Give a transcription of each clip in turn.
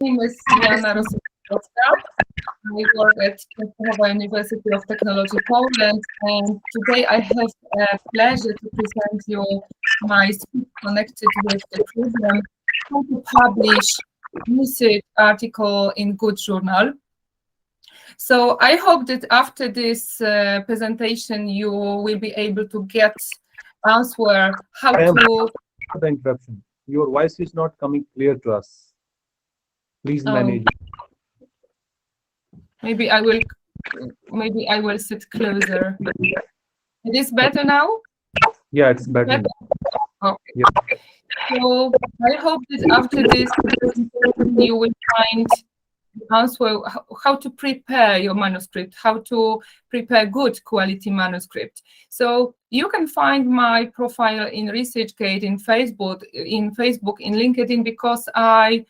name is Joanna Rosypkowska. I work at Częstochowa University of Technology, Poland, and today I have a pleasure to present you my speech connected with the problem how to publish research article in good journal. So I hope that after this presentation you will be able to get answer how to. The interruption. Your voice is not coming clear to us. Please manage. Maybe I will sit closer. It is better now? Yeah, it's better. Okay. Yeah. So I hope that after this you will find the answer how to prepare your manuscript, how to prepare good quality manuscript. So you can find my profile in ResearchGate in Facebook, in LinkedIn, because I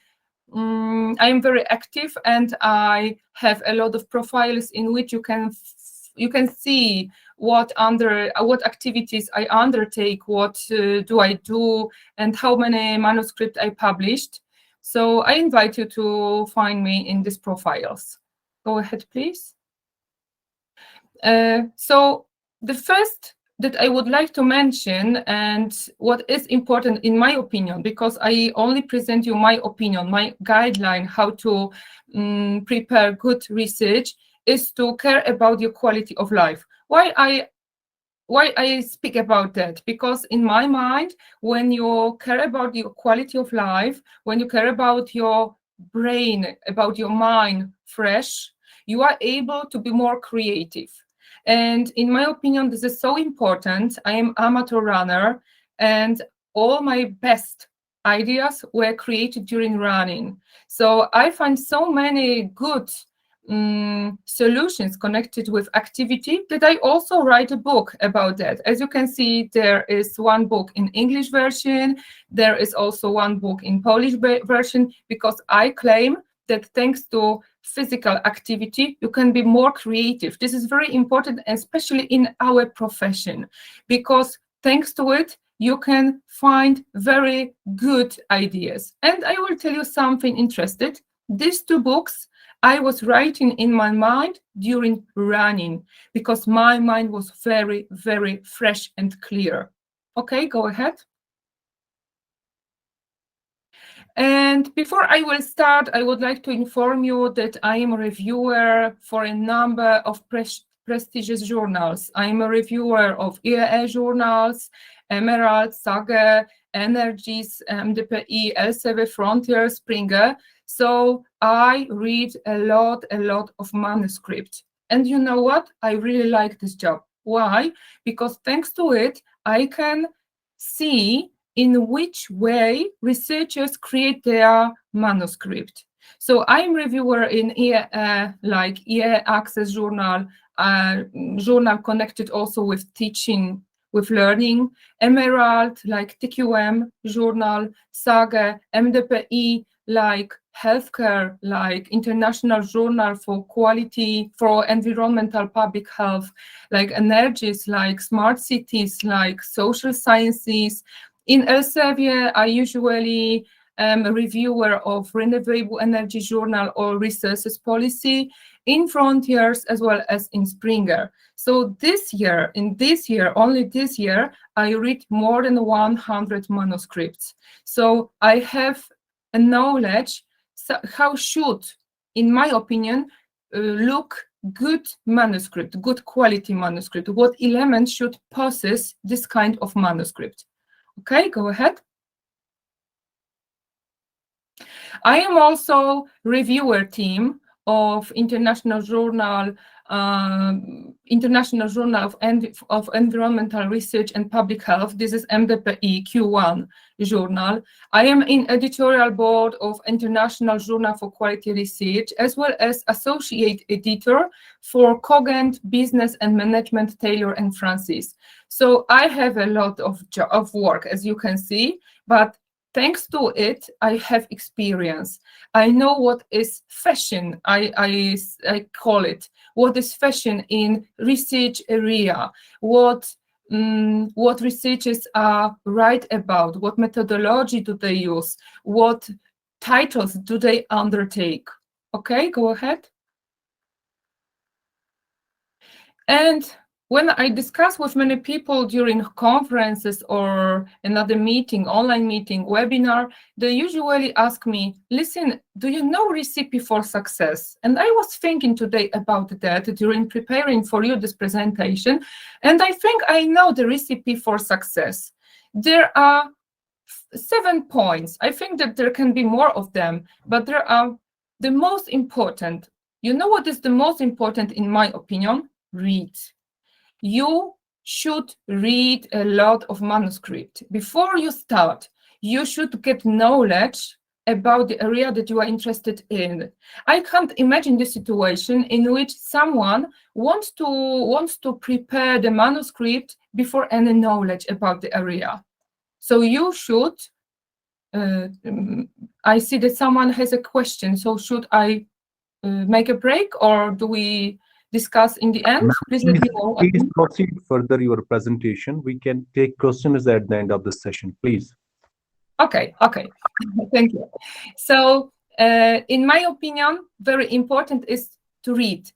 am very active and I have a lot of profiles in which you can see what activities I undertake, what do I do, and how many manuscripts I published. So I invite you to find me in these profiles. Go ahead, please. So the first that I would like to mention, and what is important in my opinion, because I only present you my opinion, my guideline, how to prepare good research, is to care about your quality of life. Why I speak about that? Because in my mind, when you care about your quality of life, when you care about your brain, about your mind fresh, you are able to be more creative. And in my opinion, this is so important. I am amateur runner, and all my best ideas were created during running. So I find so many good solutions connected with activity that I also write a book about that. As you can see, there is one book in English version. There is also one book in Polish version, because I claim that thanks to physical activity, you can be more creative. This is very important, especially in our profession, because thanks to it, you can find very good ideas. And I will tell you something interesting. These two books I was writing in my mind during running, because my mind was very, very fresh and clear. Okay, go ahead. And before I will start, I would like to inform you that I am a reviewer for a number of prestigious journals. I am a reviewer of IAE journals, Emerald, Sage, Energies, MDPI, Elsevier, Frontier, Springer. So I read a lot of manuscripts. And you know what? I really like this job. Why? Because thanks to it, I can see in which way researchers create their manuscript. So I'm reviewer in like IAE Access journal, journal connected also with teaching, with learning, Emerald, like TQM journal, Sage, MDPI, like healthcare, like International Journal for Quality, for Environmental Public Health, like Energies, like Smart Cities, like Social Sciences. In Elsevier, I usually am a reviewer of Renewable Energy Journal or Resources Policy, in Frontiers, as well as in Springer. So only this year, I read more than 100 manuscripts. So I have a knowledge how should, in my opinion, look good manuscript, good quality manuscript, what elements should possess this kind of manuscript. Okay, go ahead. I am also reviewer team of International Journal of Environmental Research and Public Health. This is MDPI Q1 journal. I am in editorial board of International Journal for Quality Research, as well as associate editor for Cogent Business and Management, Taylor and Francis. So I have a lot of work, as you can see, but thanks to it, I have experience. I know what is fashion, I call it. What is fashion in research area? What researchers are right about? What methodology do they use? What titles do they undertake? Okay, go ahead. And when I discuss with many people during conferences or another meeting, online meeting, webinar, they usually ask me, listen, do you know recipe for success? And I was thinking today about that during preparing for you this presentation. And I think I know the recipe for success. There are 7 points. I think that there can be more of them, but there are the most important. You know what is the most important in my opinion? Read. You should read a lot of manuscript. Before you start, you should get knowledge about the area that you are interested in. I can't imagine the situation in which someone wants to prepare the manuscript before any knowledge about the area. So you should, I see that someone has a question, so should I make a break or do we discuss in the end? Please let me know. Please proceed further your presentation. We can take questions at the end of the session, please. Okay, thank you. So in my opinion, very important is to read,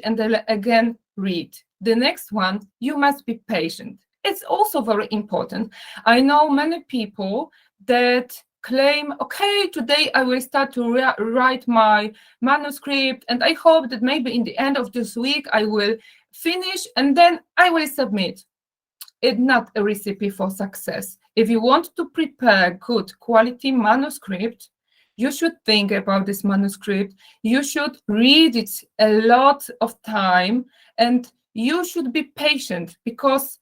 and then again read. The next one, you must be patient. It's also very important. I know many people that claim, okay, today I will start to write my manuscript, and I hope that maybe in the end of this week I will finish and then I will submit. It's not a recipe for success. If you want to prepare good quality manuscript, you should think about this manuscript. You should read it a lot of time, and you should be patient because,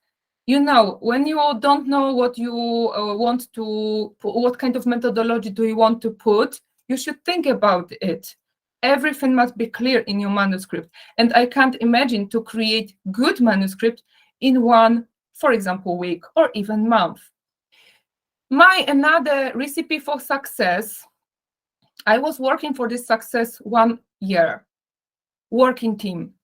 you know, when you don't know what you want to, what kind of methodology do you want to put, you should think about it. Everything must be clear in your manuscript. And I can't imagine to create good manuscript in one, for example, week or even month. Another recipe for success, I was working for this success 1 year, working team.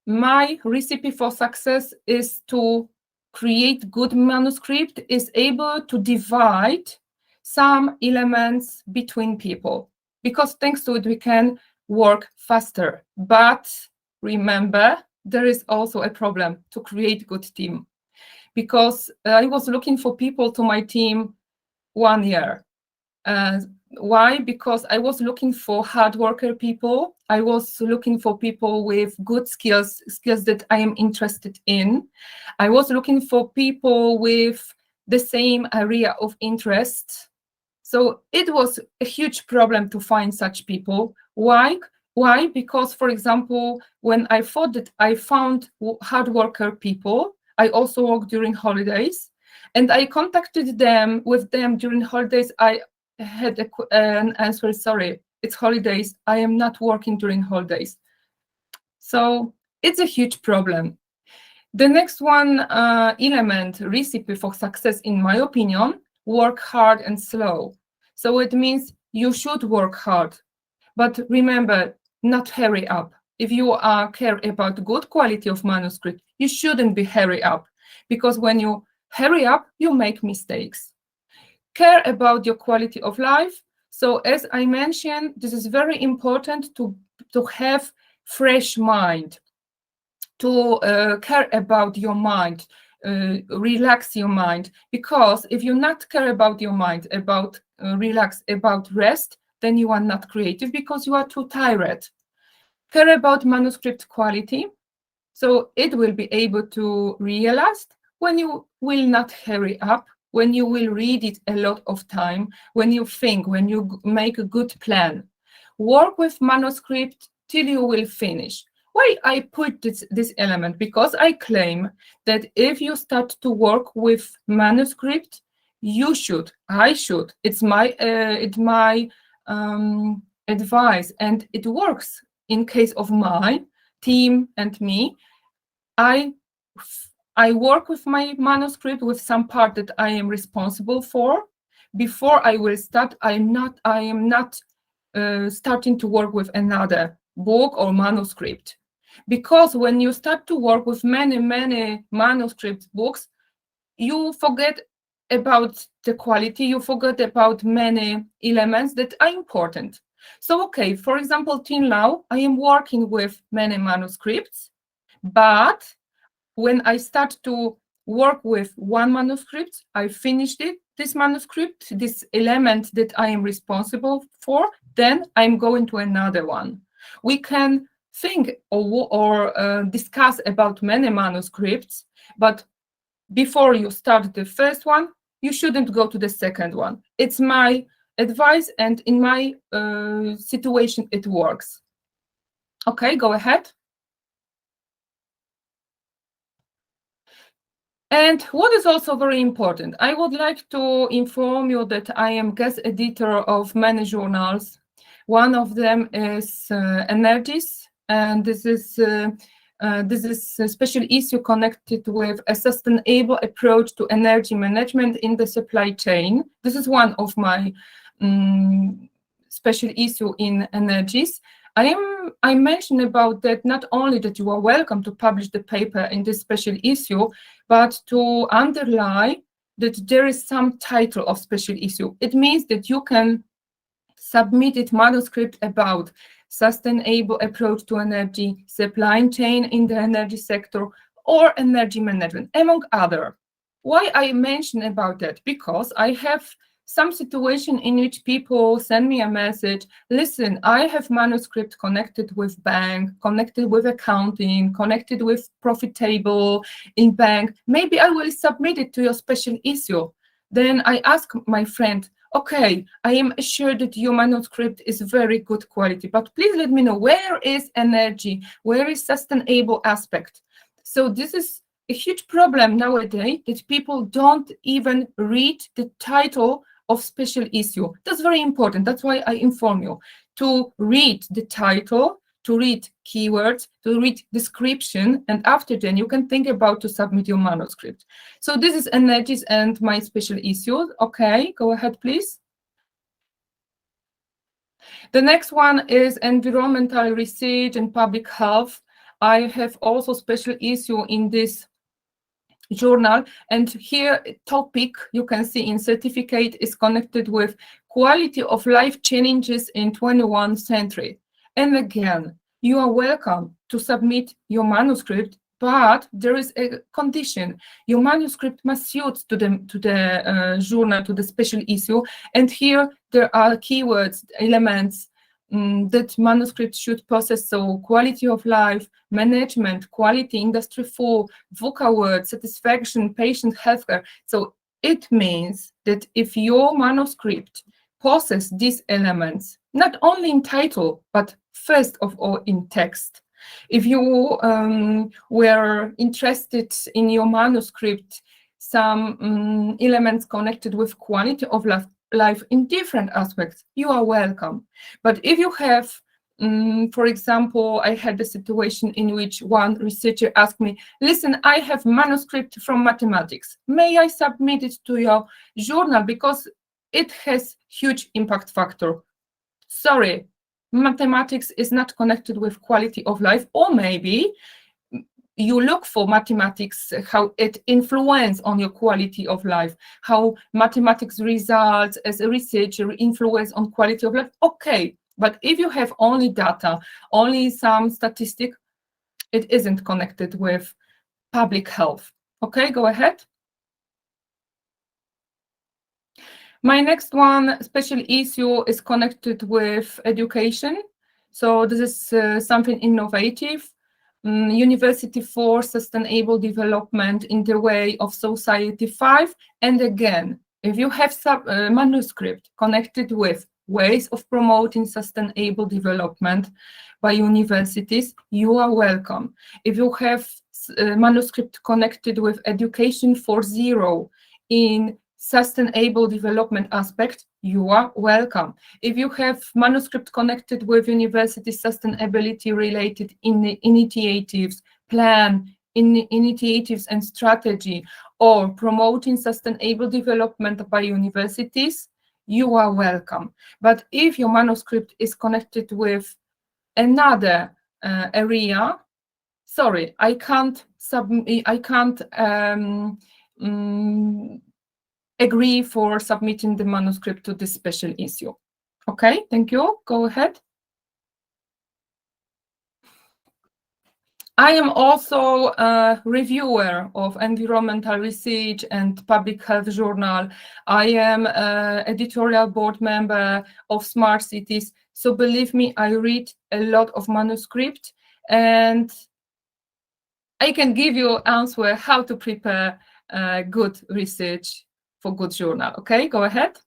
My recipe for success is to create good manuscript, is able to divide some elements between people, because thanks to it we can work faster. But remember, there is also a problem to create good team, because I was looking for people to my team 1 year. Why? Because I was looking for hard worker people. I was looking for people with good skills that I am interested in. I was looking for people with the same area of interest. So it was a huge problem to find such people. Why? Because, for example, when I thought that I found hard worker people, I also worked during holidays, and I contacted them during holidays. I had an answer, sorry, it's holidays, I am not working during holidays. So it's a huge problem. The next one element, recipe for success, in my opinion, work hard and slow. So it means you should work hard, but remember, not hurry up. If you care about good quality of manuscript, you shouldn't be hurry up, because when you hurry up, you make mistakes. Care about your quality of life. So as I mentioned, this is very important to have fresh mind, to care about your mind, relax your mind, because if you not care about your mind, about relax, about rest, then you are not creative because you are too tired. Care about manuscript quality, so it will be able to realize when you will not hurry up, when you will read it a lot of time, when you think, when you make a good plan. Work with manuscript till you will finish. Why I put this element? Because I claim that if you start to work with manuscript, I should. It's my advice, and it works in case of my team and me. I work with my manuscript with some part that I am responsible for. Before I will start, I am not starting to work with another book or manuscript. Because when you start to work with many manuscript books, you forget about the quality, you forget about many elements that are important. So, okay, for example, till now, I am working with many manuscripts, but when I start to work with one manuscript, I finished it, this manuscript, this element that I am responsible for, then I'm going to another one. We can think or discuss about many manuscripts, but before you start the first one, you shouldn't go to the second one. It's my advice, and in my situation, it works. Okay, go ahead. And what is also very important, I would like to inform you that I am guest editor of many journals. One of them is Energies, and this is a special issue connected with a sustainable approach to energy management in the supply chain. This is one of my special issue in Energies. I mentioned about that not only that you are welcome to publish the paper in this special issue, but to underline that there is some title of special issue. It means that you can submit it manuscript about sustainable approach to energy supply chain in the energy sector or energy management, among other. Why I mention about that? Because I have some situation in which people send me a message, listen, I have manuscript connected with bank, connected with accounting, connected with profit table in bank. Maybe I will submit it to your special issue. Then I ask my friend, okay, I am assured that your manuscript is very good quality, but please let me know where is energy, where is sustainable aspect. So this is a huge problem nowadays that people don't even read the title of special issue. That's very important. That's why I inform you to read the title, to read keywords, to read description, and after then you can think about to submit your manuscript. So this is Energies and my special issue. Okay, go ahead, please. The next one is environmental research and public health. I have also special issue in this journal, and here topic you can see in certificate is connected with quality of life challenges in 21st century. And again, you are welcome to submit your manuscript, but there is a condition. Your manuscript must suit to the journal, to the special issue, and here there are keywords, elements that manuscript should possess. So quality of life, management, quality, industry 4, VUCA word, satisfaction, patient healthcare. So it means that if your manuscript possesses these elements, not only in title, but first of all in text. If you were interested in your manuscript, some elements connected with quality of life in different aspects, you are welcome. But if you have, for example, I had a situation in which one researcher asked me, listen, I have manuscript from mathematics. May I submit it to your journal because it has huge impact factor? Sorry, mathematics is not connected with quality of life, or maybe you look for mathematics, how it influences on your quality of life, how mathematics results as a researcher influence on quality of life. Okay, but if you have only data, only some statistic, it isn't connected with public health. Okay, go ahead. My next one special issue is connected with education. So this is something innovative. University for Sustainable Development in the Way of Society 5. And again, if you have some manuscript connected with ways of promoting sustainable development by universities, you are welcome. If you have manuscript connected with Education for Zero in sustainable development aspect, you are welcome. If you have manuscript connected with university sustainability related initiatives, plan, initiatives and strategy, or promoting sustainable development by universities, you are welcome. But if your manuscript is connected with another area, sorry, I can't agree for submitting the manuscript to this special issue. Okay, thank you. Go ahead. I am also a reviewer of environmental research and public health journal. I am an editorial board member of Smart Cities. So believe me, I read a lot of manuscript, and I can give you answer how to prepare good research for good journal. Okay, go ahead.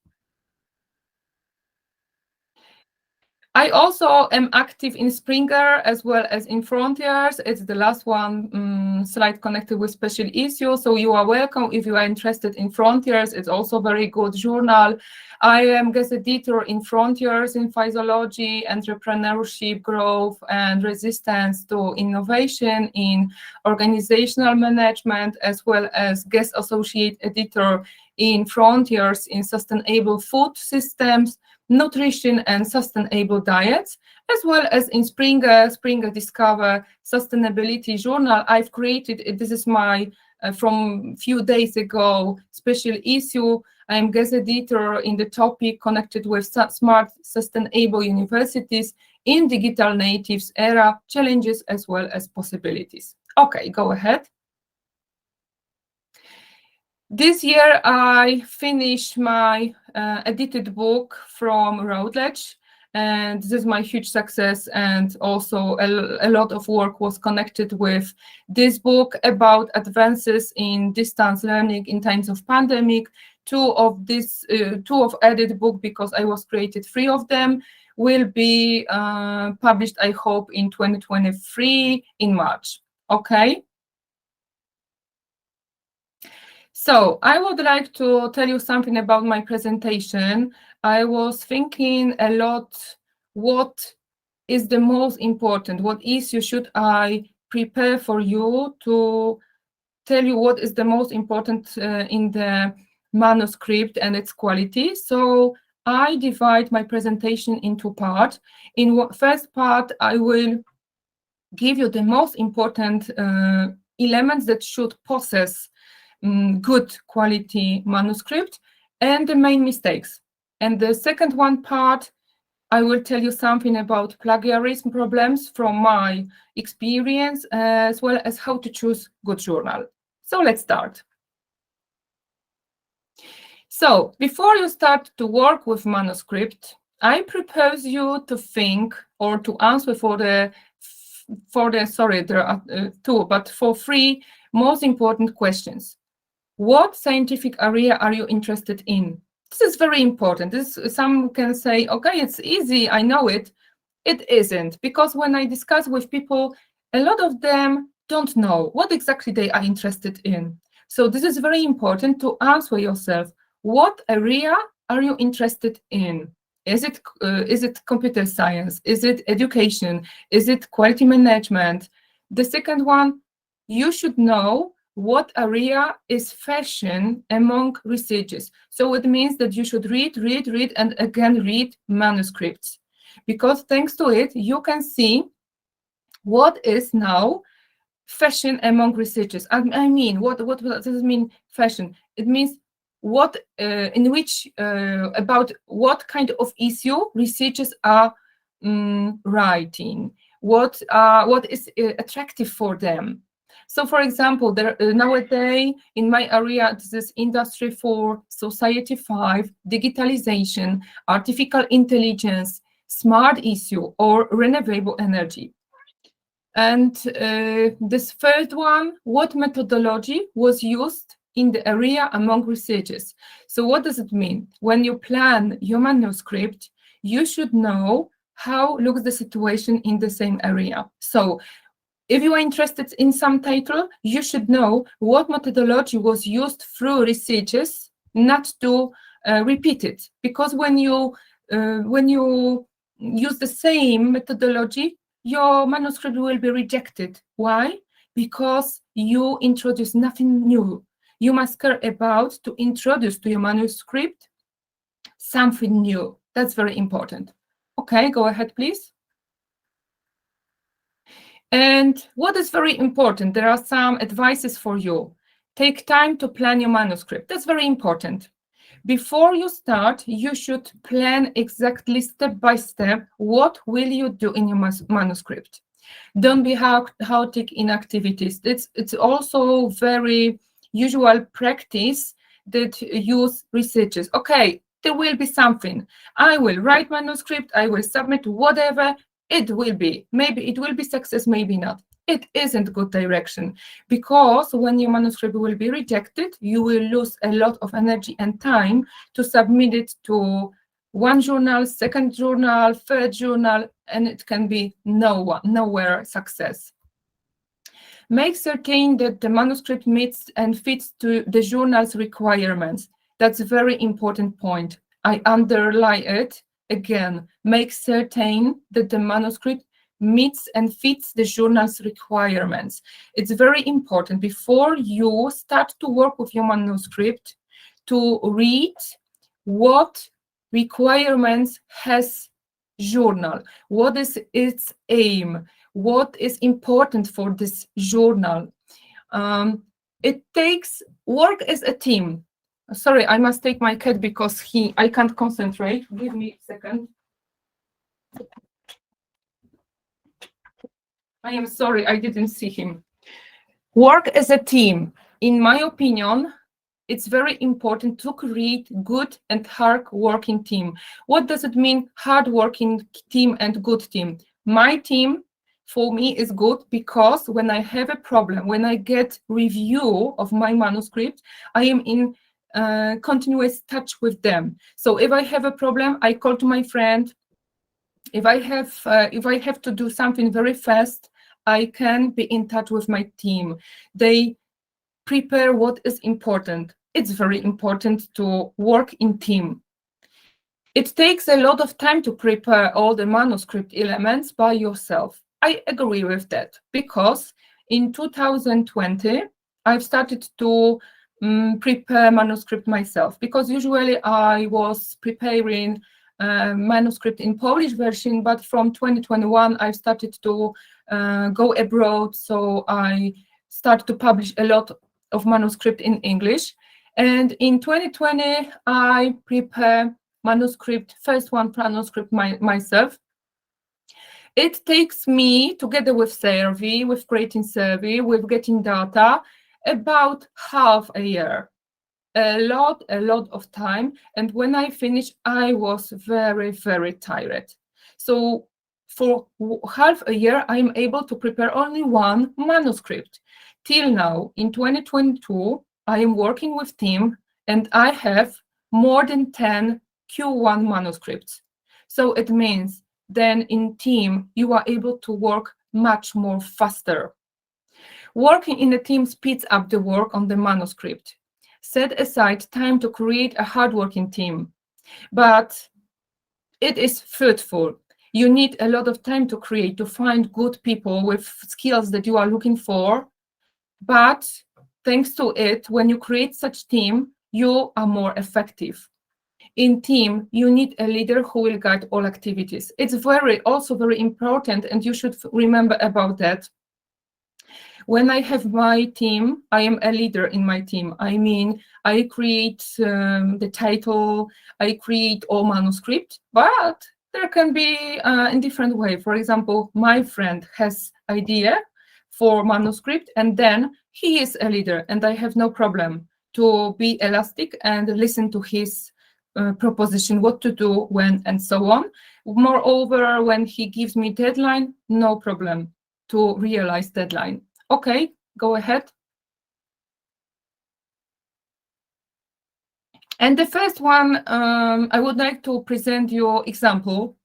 I also am active in Springer as well as in Frontiers. It's the last one slide connected with special issues. So you are welcome if you are interested in Frontiers. It's also a very good journal. I am guest editor in Frontiers in physiology, entrepreneurship, growth, and resistance to innovation in organizational management, as well as guest associate editor in Frontiers in sustainable food systems, nutrition and sustainable diets, as well as in Springer Discover Sustainability Journal. I've created, this is my, from few days ago, special issue. I am guest editor in the topic connected with smart, sustainable universities in digital natives era, challenges as well as possibilities. Okay, go ahead. This year, I finished my edited book from Routledge, and this is my huge success. And also a lot of work was connected with this book about advances in distance learning in times of pandemic. Two of edited book, because I was created 3 of them, will be published, I hope, in 2023 in March. Okay. So I would like to tell you something about my presentation. I was thinking a lot, what is the most important, what issue should I prepare for you to tell you what is the most important in the manuscript and its quality. So I divide my presentation into parts. In first part, I will give you the most important elements that should possess good quality manuscript and the main mistakes. And the second one part, I will tell you something about plagiarism problems from my experience, as well as how to choose good journal. So let's start. So before you start to work with manuscript, I propose you to think or to answer for the sorry, there are 2, but for 3 most important questions. What scientific area are you interested in? This is very important. Some can say, okay, it's easy, I know it. It isn't, because when I discuss with people, a lot of them don't know what exactly they are interested in. So this is very important to answer yourself. What area are you interested in? Is it computer science? Is it education? Is it quality management? The second one, you should know what area is fashion among researchers. So it means that you should read, and again read manuscripts, because thanks to it, you can see what is now fashion among researchers. I mean, what does it mean, fashion? It means what, in which, about what kind of issue researchers are writing, what is attractive for them. So, for example, nowadays in my area, this is Industry 4, Society 5, digitalization, artificial intelligence, smart issue, or renewable energy. And this third one, what methodology was used in the area among researchers? So what does it mean? When you plan your manuscript, you should know how looks the situation in the same area. So if you are interested in some title, you should know what methodology was used through researchers, not to repeat it. Because when you use the same methodology, your manuscript will be rejected. Why? Because you introduce nothing new. You must care about to introduce to your manuscript something new. That's very important. Okay, go ahead, please. And what is very important, there are some advices for you. Take time to plan your manuscript. That's very important. Before you start, you should plan exactly step by step what will you do in your manuscript. Don't be chaotic in activities. It's also very usual practice that use researchers. Okay, there will be something. I will write manuscript, I will submit whatever it will be. Maybe it will be success, maybe not. It isn't good direction, because when your manuscript will be rejected, you will lose a lot of energy and time to submit it to one journal, second journal, third journal, and it can be nowhere success. Make certain that the manuscript meets and fits to the journal's requirements. That's a very important point. I underline it again. Make certain that the manuscript meets and fits the journal's requirements. It's very important before you start to work with your manuscript to read what requirements has journal, what is its aim, what is important for this journal. It takes work as a team. Sorry, I must take my cat because I can't concentrate. Give me a second. I am sorry, I didn't see him. Work as a team. In my opinion, it's very important to create good and hard-working team. What does it mean, hard-working team and good team? My team, for me, is good because when I have a problem, when I get review of my manuscript, I am in continuous touch with them. So if I have a problem, I call to my friend. If I have to do something very fast, I can be in touch with my team. They prepare what is important. It's very important to work in team. It takes a lot of time to prepare all the manuscript elements by yourself. I agree with that because in 2020, I've started to prepare manuscript myself, because usually I was preparing manuscript in Polish version, but from 2021, I've started to go abroad, so I started to publish a lot of manuscript in English. And in 2020, I prepare first one manuscript myself. It takes me, together with survey, with creating survey, with getting data, about half a year. A lot of time. And when I finished, I was very, very tired. So for half a year, I'm able to prepare only one manuscript. Till now, in 2022, I am working with team and I have more than 10 Q1 manuscripts. So it means then in team, you are able to work much more faster. Working in a team speeds up the work on the manuscript. Set aside time to create a hardworking team, but it is fruitful. You need a lot of time to create, to find good people with skills that you are looking for. But thanks to it, when you create such team, you are more effective. In team, you need a leader who will guide all activities. It's also very important, and you should remember about that. When I have my team, I am a leader in my team. I mean, I create the title, I create all manuscript, but there can be in different way. For example, my friend has idea for manuscript, and then he is a leader, and I have no problem to be elastic and listen to his proposition, what to do, when, and so on. Moreover, when he gives me deadline, no problem to realize deadline. Okay, go ahead. And the first one, I would like to present your example,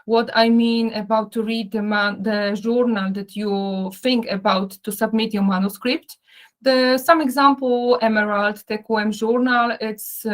what I mean about to read the journal that you think about to submit your manuscript. Some example, Emerald, TQM journal, it's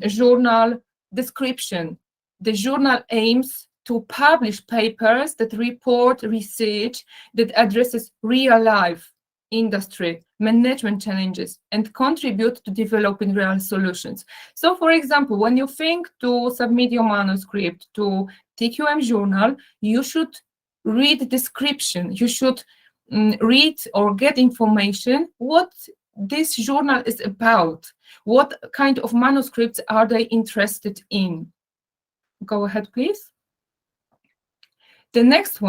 journal description. The journal aims to publish papers that report research that addresses real-life industry management challenges and contribute to developing real solutions. So, for example, when you think to submit your manuscript to TQM journal, you should read the description. You should read or get information what this journal is about. What kind of manuscripts are they interested in? Go ahead, please. The next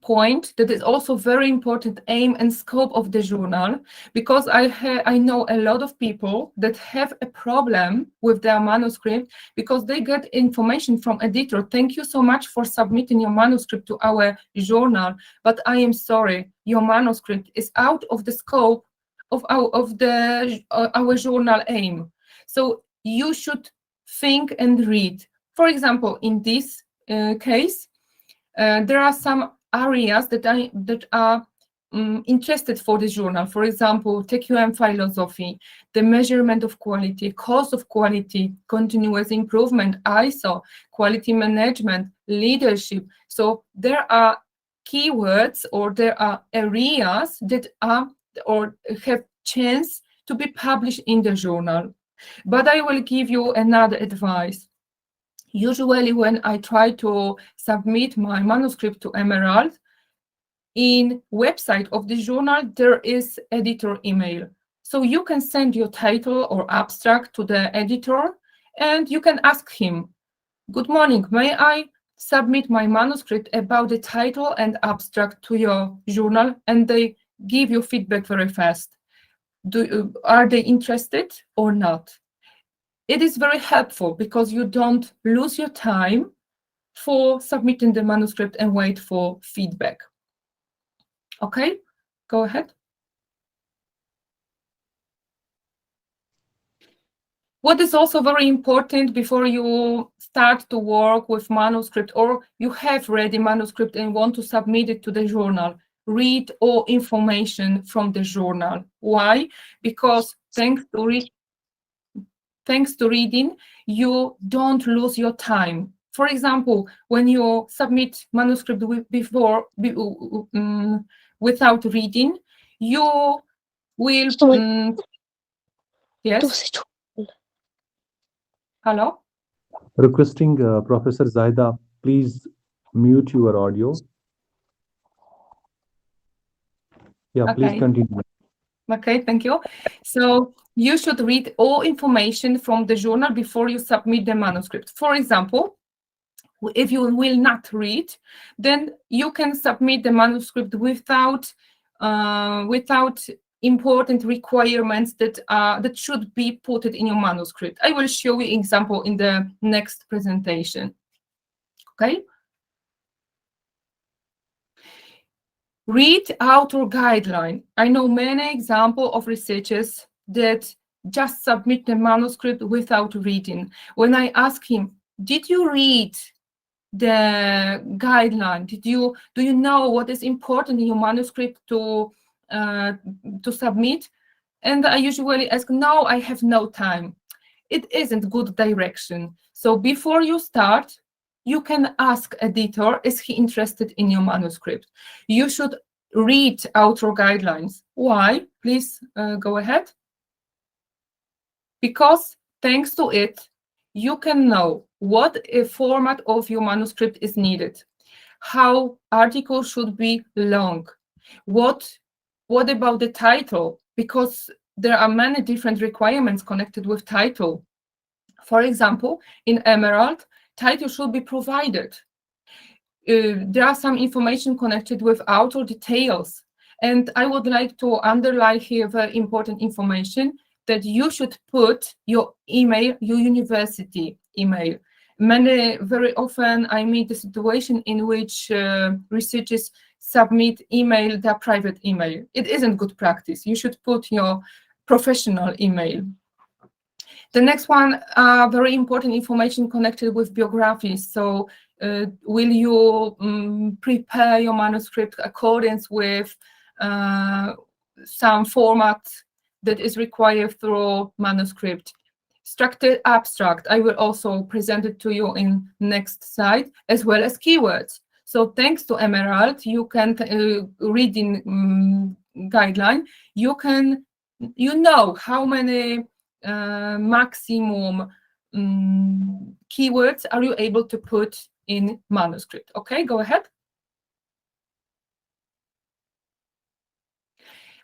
point that is also very important, aim and scope of the journal, because I know a lot of people that have a problem with their manuscript because they get information from editor. Thank you so much for submitting your manuscript to our journal, but I am sorry, your manuscript is out of the scope of our journal aim. So you should think and read. For example, in this case, there are some areas that are interested for the journal. For example, TQM philosophy, the measurement of quality, cost of quality, continuous improvement, ISO, quality management, leadership. So there are keywords, or there are areas that are or have chance to be published in the journal. But I will give you another advice. Usually when I try to submit my manuscript to Emerald, in website of the journal, there is editor email. So you can send your title or abstract to the editor, and you can ask him, "Good morning, may I submit my manuscript about the title and abstract to your journal?" And they give you feedback very fast. Are they interested or not? It is very helpful because you don't lose your time for submitting the manuscript and wait for feedback. Okay, go ahead. What is also very important before you start to work with manuscript, or you have ready manuscript and want to submit it to the journal, read all information from the journal. Why? Because thanks to reading, you don't lose your time. For example, when you submit manuscript without reading, you will... Yes? Hello? Requesting Professor Zaida, please mute your audio. Yeah, Okay. please continue. Okay, thank you. So you should read all information from the journal before you submit the manuscript. For example, if you will not read, then you can submit the manuscript without important requirements that should be put in your manuscript. I will show you example in the next presentation. Okay. Read author guideline. I know many examples of researchers that just submit the manuscript without reading. When I ask him, did you read the guideline? Do you know what is important in your manuscript to submit? And I usually ask, no, I have no time. It isn't good direction. So before you start, you can ask editor, is he interested in your manuscript? You should read author guidelines. Why? Please go ahead. Because thanks to it, you can know what a format of your manuscript is needed, how articles should be long, what about the title, because there are many different requirements connected with title. For example, in Emerald, title should be provided. There are some information connected with author details. And I would like to underline here very important information that you should put your email, your university email. Very often I meet the situation in which researchers submit email, their private email. It isn't good practice. You should put your professional email. The next one, very important information connected with biographies. So will you prepare your manuscript accordance with some format that is required through manuscript? Structured abstract, I will also present it to you in next slide, as well as keywords. So thanks to Emerald, you can reading guideline, you know how many maximum keywords are you able to put in manuscript. Okay, go ahead.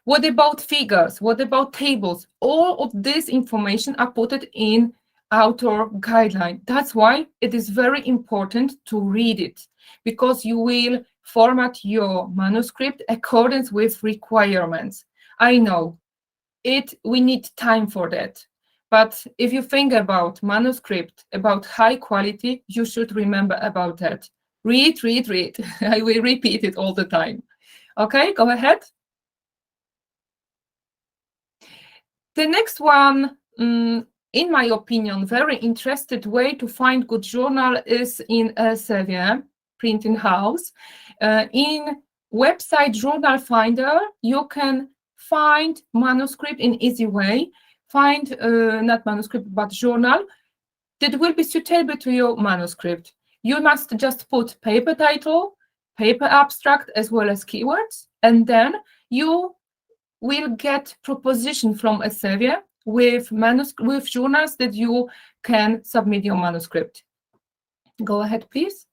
What about figures? What about tables? All of this information are put in author guideline. That's why it is very important to read it, because you will format your manuscript according with requirements. I know we need time for that. But if you think about manuscript, about high quality, you should remember about that. Read, read, read. I will repeat it all the time. Okay, go ahead. The next one, in my opinion, very interested way to find good journal is in Elsevier, printing house. In website Journal Finder, you can find manuscript in easy way. Find not manuscript, but journal that will be suitable to your manuscript. You must just put paper title, paper abstract, as well as keywords, and then you will get proposition from Elsevier with journals that you can submit your manuscript. Go ahead, please.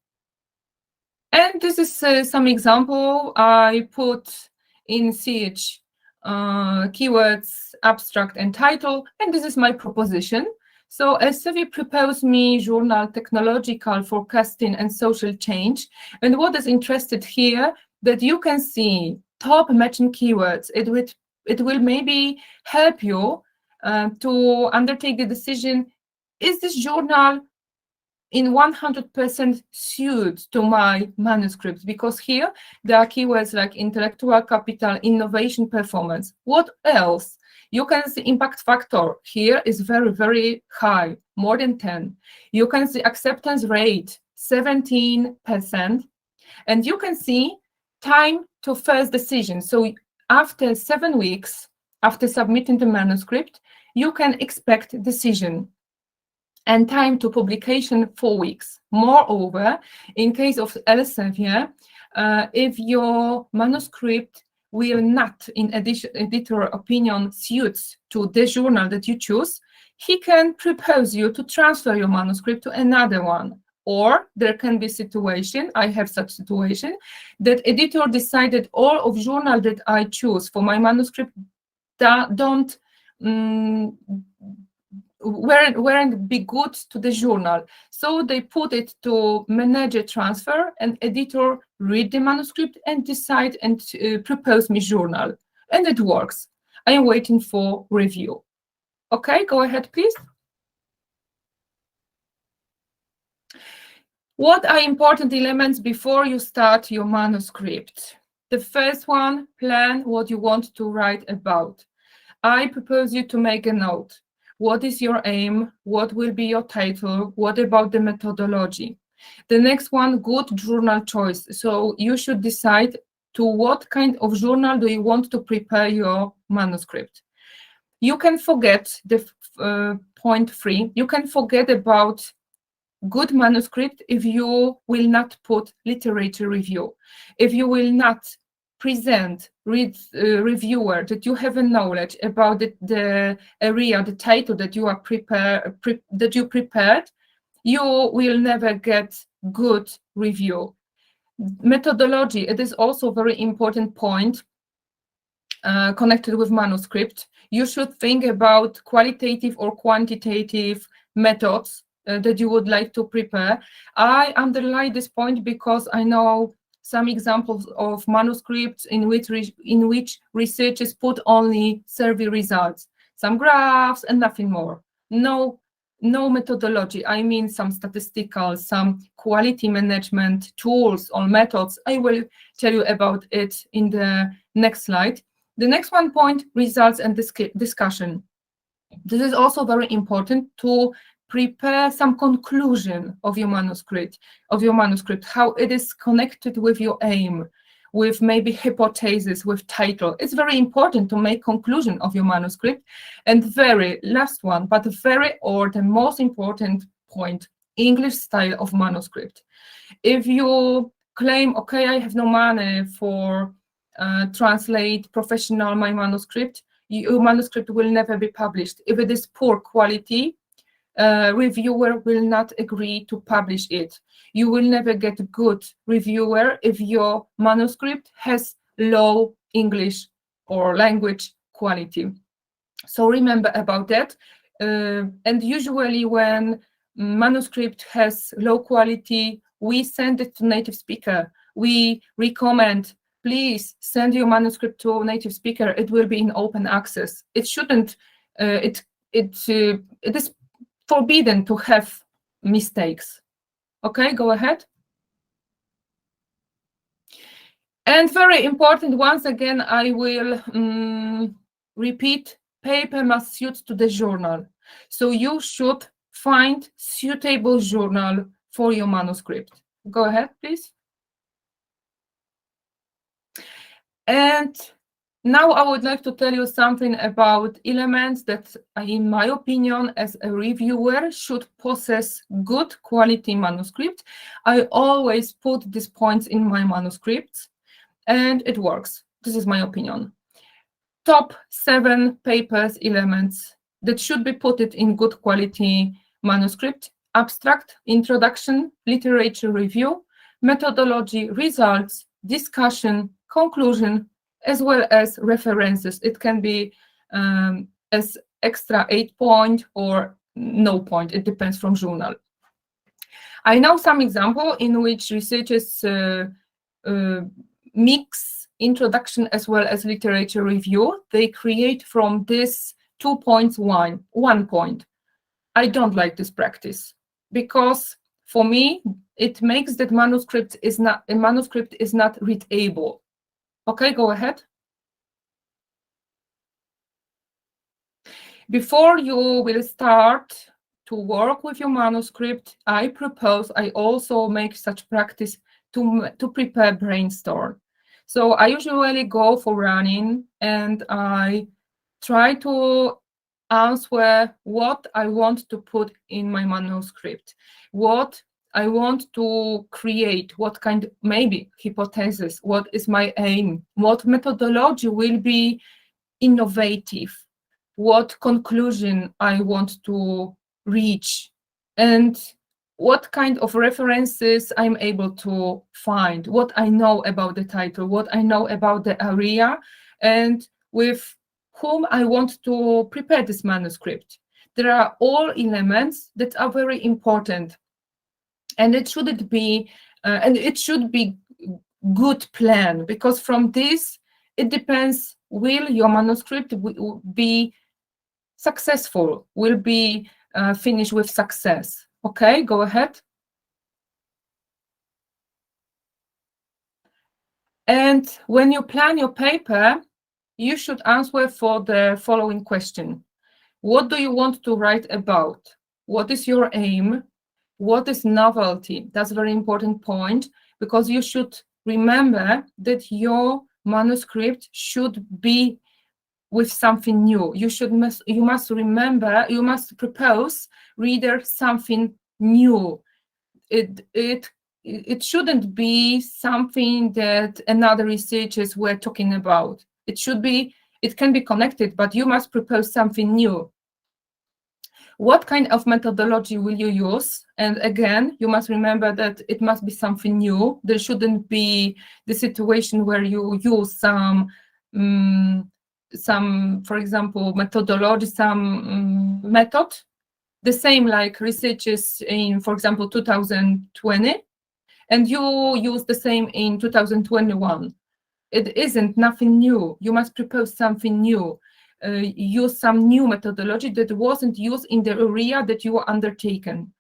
And this is some example. I put in CH keywords, abstract, and title, and this is my proposition. So Elsevier proposed me journal Technological Forecasting and Social Change. And what is interested here, that you can see top matching keywords. It will maybe help you to undertake the decision, is this journal in 100% suit to my manuscript? Because here there are keywords like intellectual capital, innovation, performance. What else? You can see impact factor here is very, very high, more than 10. You can see acceptance rate, 17%. And you can see time to first decision. So after 7 weeks, after submitting the manuscript, you can expect decision. And time to publication, 4 weeks. Moreover, in case of Elsevier, if your manuscript will not, in editor opinion, suits to the journal that you choose, he can propose you to transfer your manuscript to another one. Or there can be situation, I have such situation, that editor decided all of journal that I choose for my manuscript weren't be good to the journal. So they put it to manager transfer, and editor read the manuscript and decide and propose me journal. And it works. I am waiting for review. Okay, go ahead, please. What are important elements before you start your manuscript? The first one, plan what you want to write about. I propose you to make a note. What is your aim? What will be your title? What about the methodology? The next one, good journal choice. So you should decide to what kind of journal do you want to prepare your manuscript. You can forget the point 3. You can forget about good manuscript if you will not put literature review. If you will not present reviewer that you have a knowledge about the area, the title that you are prepared, you will never get good review. Methodology, it is also very important point connected with manuscript. You should think about qualitative or quantitative methods that you would like to prepare. I underline this point because I know some examples of manuscripts in which researchers put only survey results, some graphs and nothing more. No methodology. I mean some statistical, some quality management tools or methods. I will tell you about it in the next slide. The next one point, results and discussion. This is also very important to prepare some conclusion of your manuscript, how it is connected with your aim, with maybe hypothesis, with title. It's very important to make conclusion of your manuscript. And very last one, but the most important point, English style of manuscript. If you claim, okay, I have no money for translate professional my manuscript, your manuscript will never be published. If it is poor quality, reviewer will not agree to publish it. You will never get a good reviewer if your manuscript has low English or language quality. So remember about that. And usually when manuscript has low quality, we send it to native speaker. We recommend, please send your manuscript to a native speaker. It will be in open access. It shouldn't, it is forbidden to have mistakes. Okay, go ahead. And very important, once again, I will repeat, paper must suit to the journal. So you should find suitable journal for your manuscript. Go ahead, please. And now I would like to tell you something about elements that, in my opinion, as a reviewer, should possess good quality manuscript. I always put these points in my manuscripts, and it works. This is my opinion. Top 7 papers elements that should be put it in good quality manuscript: abstract, introduction, literature review, methodology, results, discussion, conclusion, as well as references. It can be as extra 8 point or no point. It depends from journal. I know some example in which researchers mix introduction as well as literature review. They create from this 2 points 1 point. I don't like this practice because for me it makes that manuscript is not readable. Okay, go ahead. Before you will start to work with your manuscript, I also make such practice to prepare brainstorm. So I usually go for running and I try to answer what I want to put in my manuscript, what I want to create, what kind, maybe hypothesis, what is my aim, what methodology will be innovative, what conclusion I want to reach, and what kind of references I'm able to find, what I know about the title, what I know about the area, and with whom I want to prepare this manuscript. There are all elements that are very important, and it shouldn't be, and it should be good plan, because from this it depends, will your manuscript be successful, will be finished with success. Okay, go ahead. And when you plan your paper, you should answer for the following question. What do you want to write about? What is your aim? What is novelty? That's a very important point, because you should remember that your manuscript should be with something new. You must remember, you must propose reader something new. It shouldn't be something that another researchers were talking about. It can be connected, but you must propose something new. What kind of methodology will you use? And again, you must remember that it must be something new. There shouldn't be the situation where you use some, for example, methodology, some method, the same like researchers in, for example, 2020, and you use the same in 2021. It isn't nothing new. You must propose something new. Use some new methodology that wasn't used in the area that you are undertaken.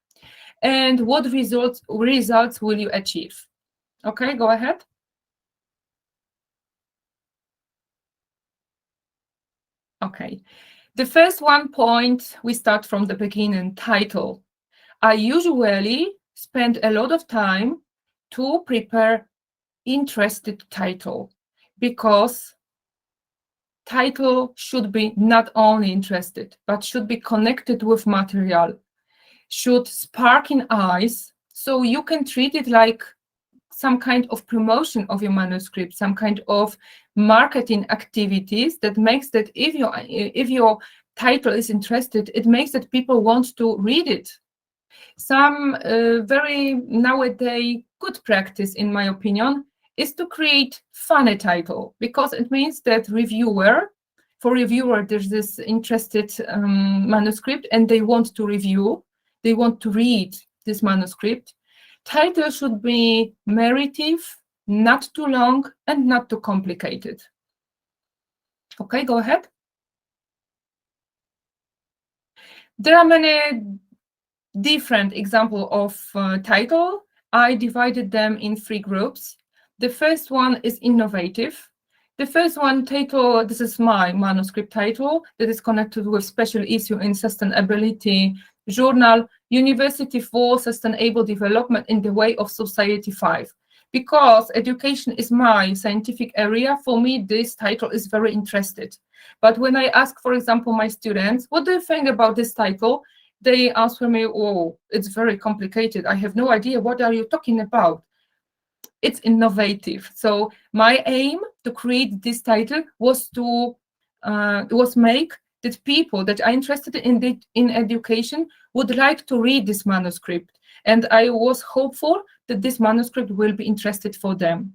And what results will you achieve? Okay, go ahead. Okay, the first 1 point, we start from the beginning, title. I usually spend a lot of time to prepare interested title, because title should be not only interested, but should be connected with material, should spark in eyes, so you can treat it like some kind of promotion of your manuscript, some kind of marketing activities that makes that if your title is interested, it makes that people want to read it. Some very nowadays good practice, in my opinion, is to create funny title, because it means that for reviewer, there's this interested manuscript and they want to review, they want to read this manuscript. Title should be narrative, not too long and not too complicated. Okay, go ahead. There are many different examples of title. I divided them in 3 groups. The first one is innovative. The first one title, this is my manuscript title that is connected with special issue in sustainability journal, University for Sustainable Development in the Way of Society 5. Because education is my scientific area, for me, this title is very interested. But when I ask, for example, my students, what do you think about this title? They answer me, oh, it's very complicated. I have no idea. What are you talking about? It's innovative. So my aim to create this title was to make that people that are interested in education would like to read this manuscript. And I was hopeful that this manuscript will be interested for them.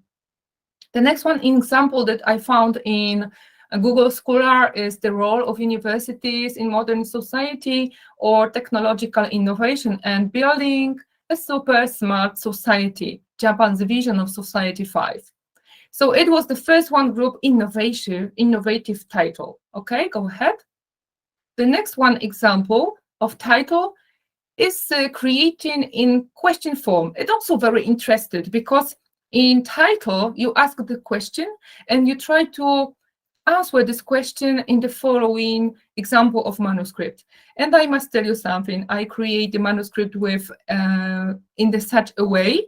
The next one example that I found in Google Scholar is the role of universities in modern society or technological innovation and building a super smart society, Japan's vision of Society 5. So it was the first one group, innovative title. Okay, go ahead. The next one example of title is creating in question form. It's also very interested because in title, you ask the question and you try to answer this question in the following example of manuscript. And I must tell you something. I create the manuscript with in such a way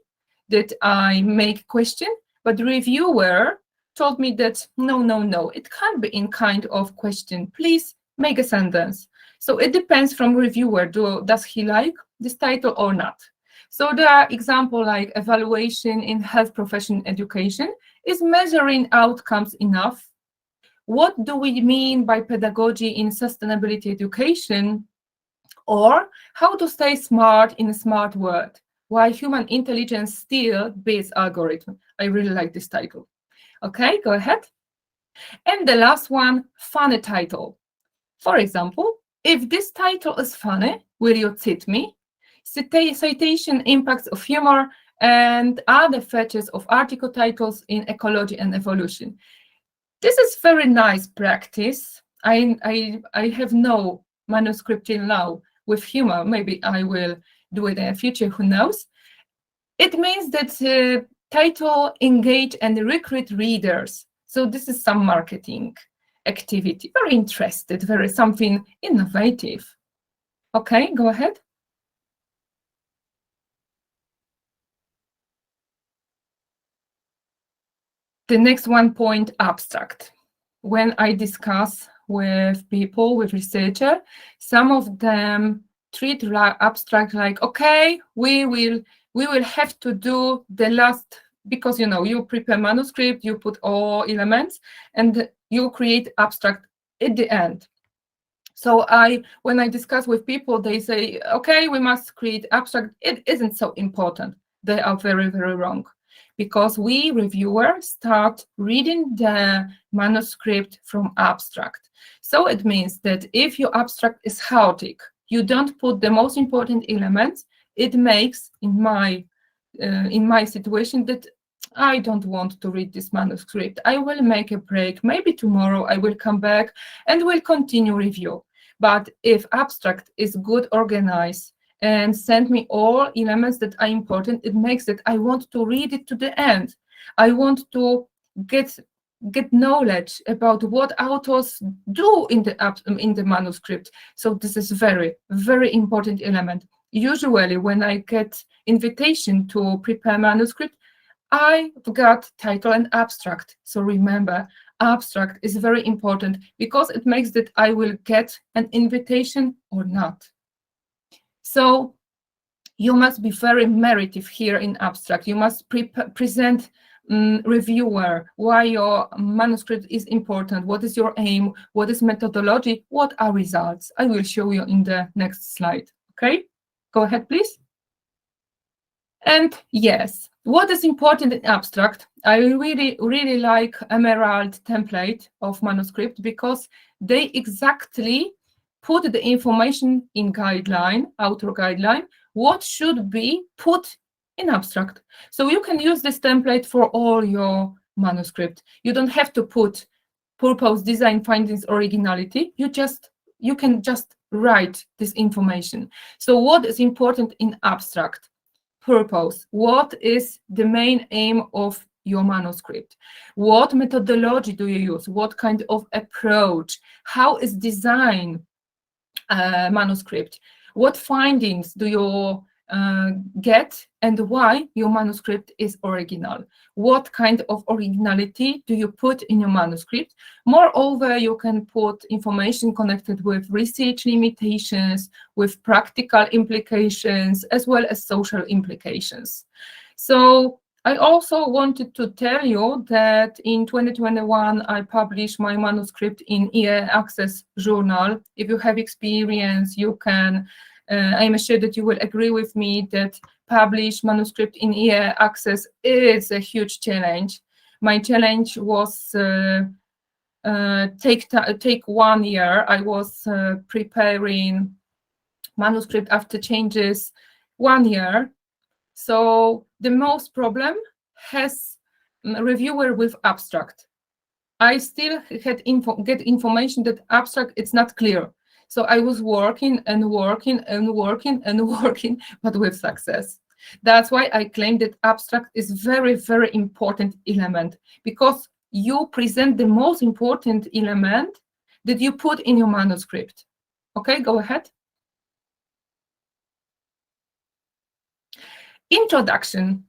that I make question, but the reviewer told me that no, it can't be in kind of question. Please make a sentence. So it depends from reviewer. Does he like this title or not? So there are examples like evaluation in health profession education. Is measuring outcomes enough? What do we mean by pedagogy in sustainability education? Or how to stay smart in a smart world? Why human intelligence still beats algorithm? I really like this title. Okay, go ahead. And the last one, funny title. For example, if this title is funny, will you cite me? Citation impacts of humor and other features of article titles in ecology and evolution. This is very nice practice. I have no manuscript till now with humor. Maybe I will do it in the future, who knows? It means that title engage and recruit readers. So this is some marketing activity. Very interested, very something innovative. Okay, go ahead. The next one point, abstract. When I discuss with people, with researchers, some of them treat abstract like, okay, we will have to do the last, because you prepare manuscript, you put all elements, and you create abstract at the end. So when I discuss with people, they say, okay, we must create abstract. It isn't so important. They are very, very wrong. Because we reviewers start reading the manuscript from abstract. So it means that if your abstract is chaotic, you don't put the most important elements, it makes, in my situation, that I don't want to read this manuscript. I will make a break. Maybe tomorrow I will come back and will continue review. But if abstract is good organized and send me all elements that are important, it makes that I want to read it to the end. I want to get knowledge about what authors do in the manuscript. So this is very, very important element. Usually when I get invitation to prepare manuscript, I've got title and abstract. So remember, abstract is very important because it makes that I will get an invitation or not. So you must be very narrative here in abstract. You must present reviewer why your manuscript is important, what is your aim, what is methodology, what are results. I will show you in the next slide. Okay, go ahead, please. And yes, What is important in abstract? I really like Emerald template of manuscript because they exactly put the information in guideline, author guideline, what should be put in abstract. So you can use this template for all your manuscript. You don't have to put purpose, design, findings, originality. You can just write this information. So what is important in abstract? Purpose. What is the main aim of your manuscript? What methodology do you use? What kind of approach? How is design manuscript? What findings do you get, and why your manuscript is original? What kind of originality do you put in your manuscript? Moreover, you can put information connected with research limitations, with practical implications, as well as social implications. So I also wanted to tell you that in 2021, I published my manuscript in EA Access journal. If you have experience, you can, I'm sure that you will agree with me that publish manuscript in EA Access is a huge challenge. My challenge was take 1 year. I was preparing manuscript after changes 1 year. So the most problem has reviewer with abstract. I still had get information that abstract it's not clear. So I was working and working and working and working, but with success. That's why I claim that abstract is very, very important element, because you present the most important element that you put in your manuscript. Okay, go ahead. Introduction.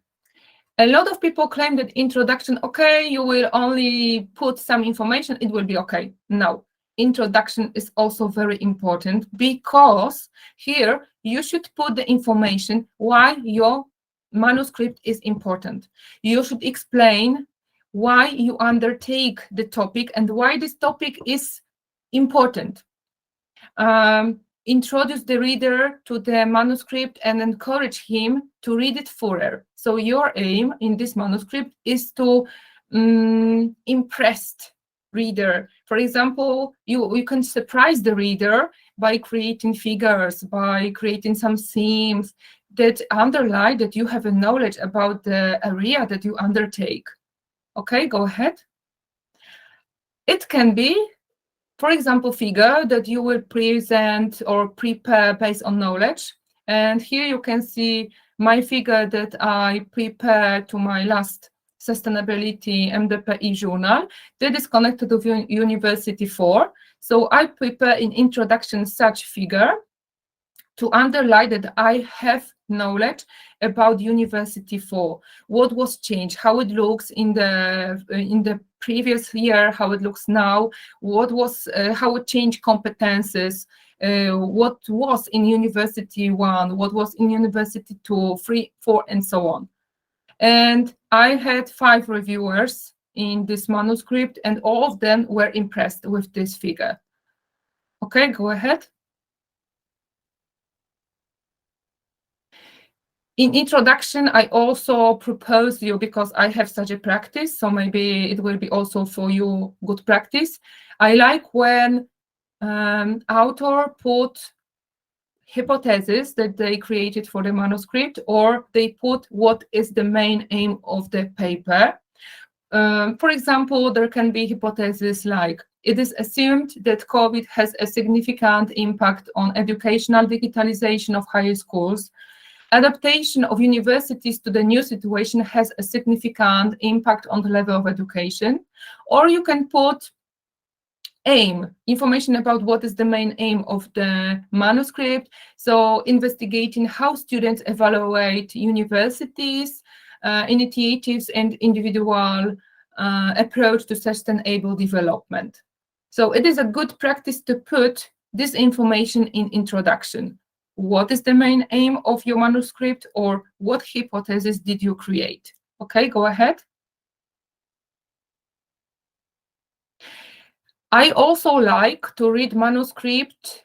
A lot of people claim that introduction, okay, you will only put some information, it will be okay. No, introduction is also very important, because here you should put the information why your manuscript is important. You should explain why you undertake the topic and why this topic is important. Introduce the reader to the manuscript and encourage him to read it further. So your aim in this manuscript is to impress reader. For example, you can surprise the reader by creating figures, by creating some themes that underlie that you have a knowledge about the area that you undertake. Okay, go ahead. It can be, for example, figure that you will present or prepare based on knowledge. And here you can see my figure that I prepared to my last sustainability MDPI journal that is connected to University 4. So I prepare in introduction such figure to underline that I have knowledge about University 4, what was changed, how it looks in the previous year, how it looks now, what was how it changed competences, what was in University 1, what was in University 2, 3, 4, and so on. And I had 5 reviewers in this manuscript, and all of them were impressed with this figure. Okay, go ahead. In introduction, I also propose you, because I have such a practice, so maybe it will be also for you good practice. I like when author put hypothesis that they created for the manuscript, or they put what is the main aim of the paper. For example, there can be hypotheses like, it is assumed that COVID has a significant impact on educational digitalization of higher schools. Adaptation of universities to the new situation has a significant impact on the level of education. Or you can put aim, information about what is the main aim of the manuscript. So investigating how students evaluate universities, initiatives, and individual approach to sustainable development. So it is a good practice to put this information in introduction. What is the main aim of your manuscript, or what hypothesis did you create? Okay, go ahead. I also like to read manuscript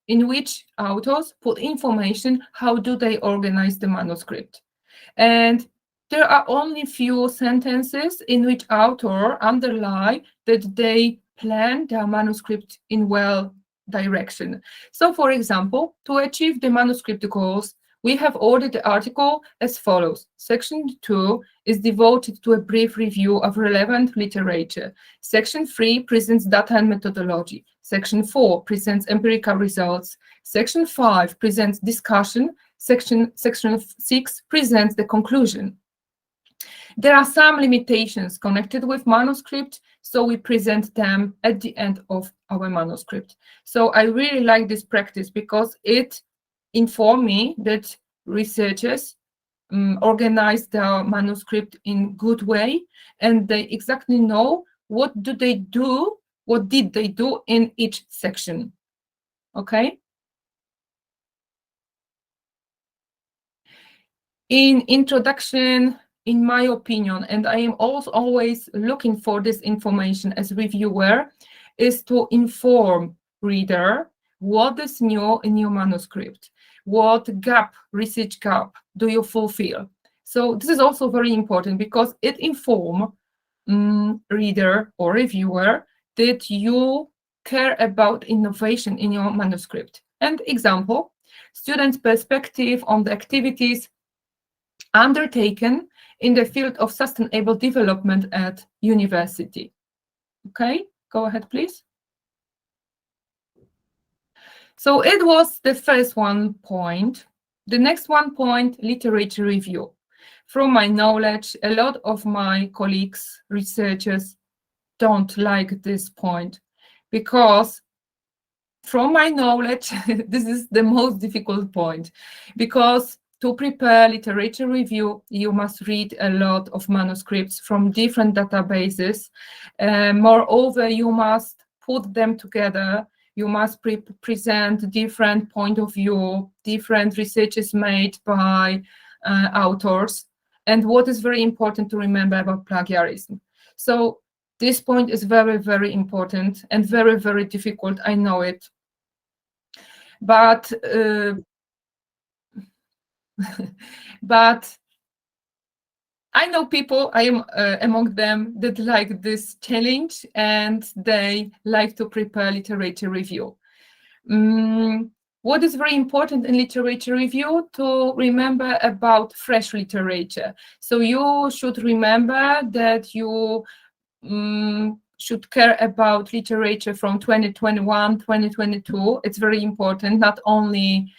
in which authors put information, how do they organize the manuscript. And there are only few sentences in which author underline that they plan their manuscript in well direction. So, for example, to achieve the manuscript goals, we have ordered the article as follows. Section 2 is devoted to a brief review of relevant literature. Section 3 presents data and methodology. Section 4 presents empirical results. Section 5 presents discussion. Section 6 presents the conclusion. There are some limitations connected with manuscript, so we present them at the end of our manuscript. So I really like this practice because it informed me that researchers organize their manuscript in good way, and they exactly know what did they do in each section. Okay. In introduction, in my opinion, and I am also always looking for this information as reviewer, is to inform reader what is new in your manuscript, what research gap do you fulfill. So this is also very important because it informs reader or reviewer that you care about innovation in your manuscript. And example, students' perspective on the activities undertaken in the field of sustainable development at university. Okay, go ahead, please. So it was the first one point. The next one point, literature review. From my knowledge, a lot of my colleagues, researchers, don't like this point because from my knowledge, this is the most difficult point because to prepare literature review, you must read a lot of manuscripts from different databases. Moreover, you must put them together. You must present different point of view, different researches made by authors. And what is very important to remember about plagiarism. So this point is very, very important and very, very difficult. I know it. But but I know people, I am among them, that like this challenge and they like to prepare literature review. What is very important in literature review? To remember about fresh literature. So you should remember that you should care about literature from 2021, 2022. It's very important, not only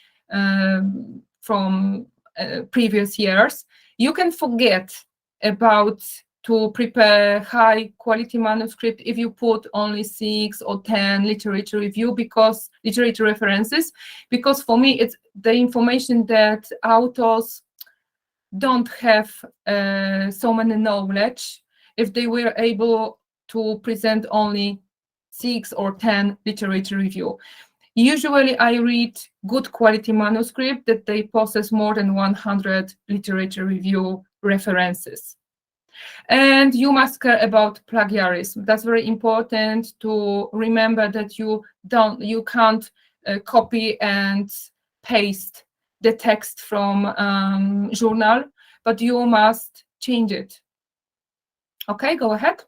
from previous years. You can forget about to prepare high quality manuscript if you put only 6 or 10 literature review because literature references, because for me it's the information that authors don't have so many knowledge if they were able to present only 6 or 10 literature review. Usually I read good quality manuscript that they possess more than 100 literature review references. And you must care about plagiarism. That's very important to remember that you can't copy and paste the text from journal, but you must change it. Okay, go ahead.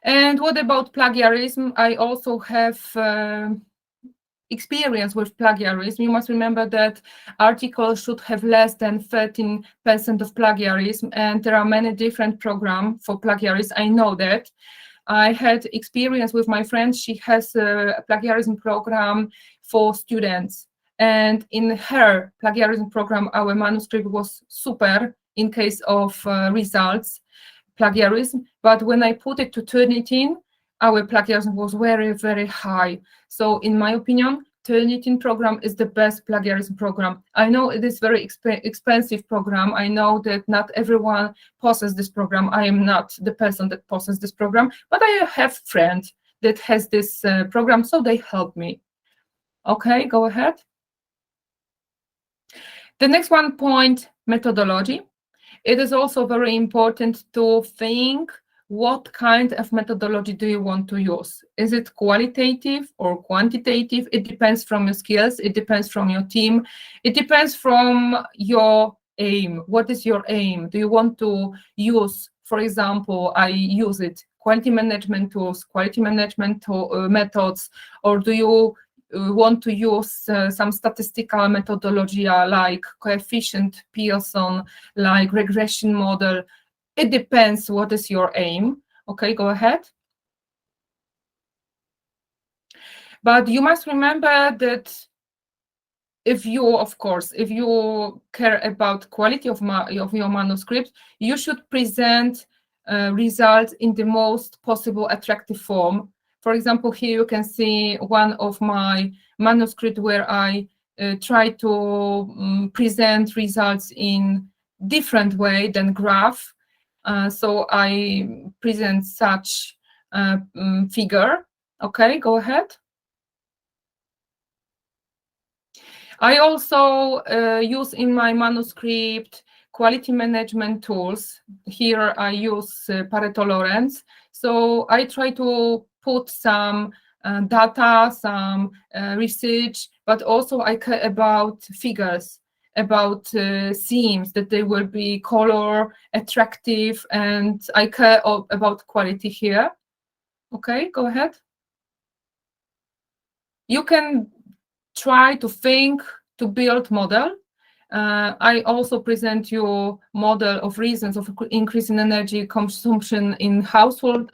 And what about plagiarism? I also have experience with plagiarism. You must remember that articles should have less than 13% of plagiarism, and there are many different programs for plagiarism. I know that. I had experience with my friend. She has a plagiarism program for students. And in her plagiarism program, our manuscript was super in case of results, plagiarism. But when I put it to Turnitin, our plagiarism was very, very high. So in my opinion, Turnitin program is the best plagiarism program. I know it is very expensive program. I know that not everyone possesses this program. I am not the person that possesses this program, but I have friends that has this program, so they help me. Okay, go ahead. The next one point, methodology. It is also very important to think what kind of methodology do you want to use? Is it qualitative or quantitative? It depends from your skills, it depends from your team, it depends from your aim. What is your aim? Do you want to use, for example, I use it, quality management tools, quality management methods, or do you want to use some statistical methodology like coefficient Pearson, like regression model? It depends what is your aim. Okay, go ahead. But you must remember that if you, of course, if you care about quality of your manuscript, you should present results in the most possible attractive form. For example, here you can see one of my manuscripts where I try to present results in different way than graph. So I present such figure. Okay, go ahead. I also use in my manuscript quality management tools. Here I use Pareto-Lorenz. So I try to put some data, some research, but also I care about figures, about themes, that they will be color, attractive, and I care about quality here. Okay, go ahead. You can try to think to build model. I also present you model of reasons of increase in energy consumption in household.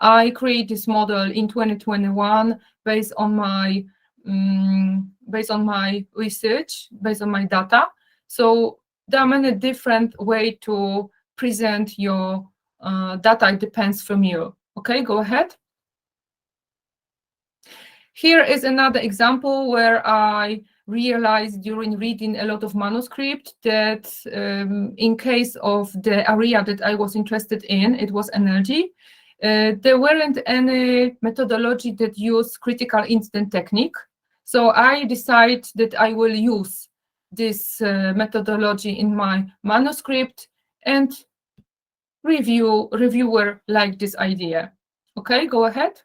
I create this model in 2021 based on my research, based on my data. So there are many different ways to present your data. It depends from you. Okay, go ahead. Here is another example where I realized during reading a lot of manuscript that in case of the area that I was interested in, it was energy. There weren't any methodology that used critical incident technique. So I decided that I will use this methodology in my manuscript, and reviewer liked this idea. Okay, go ahead.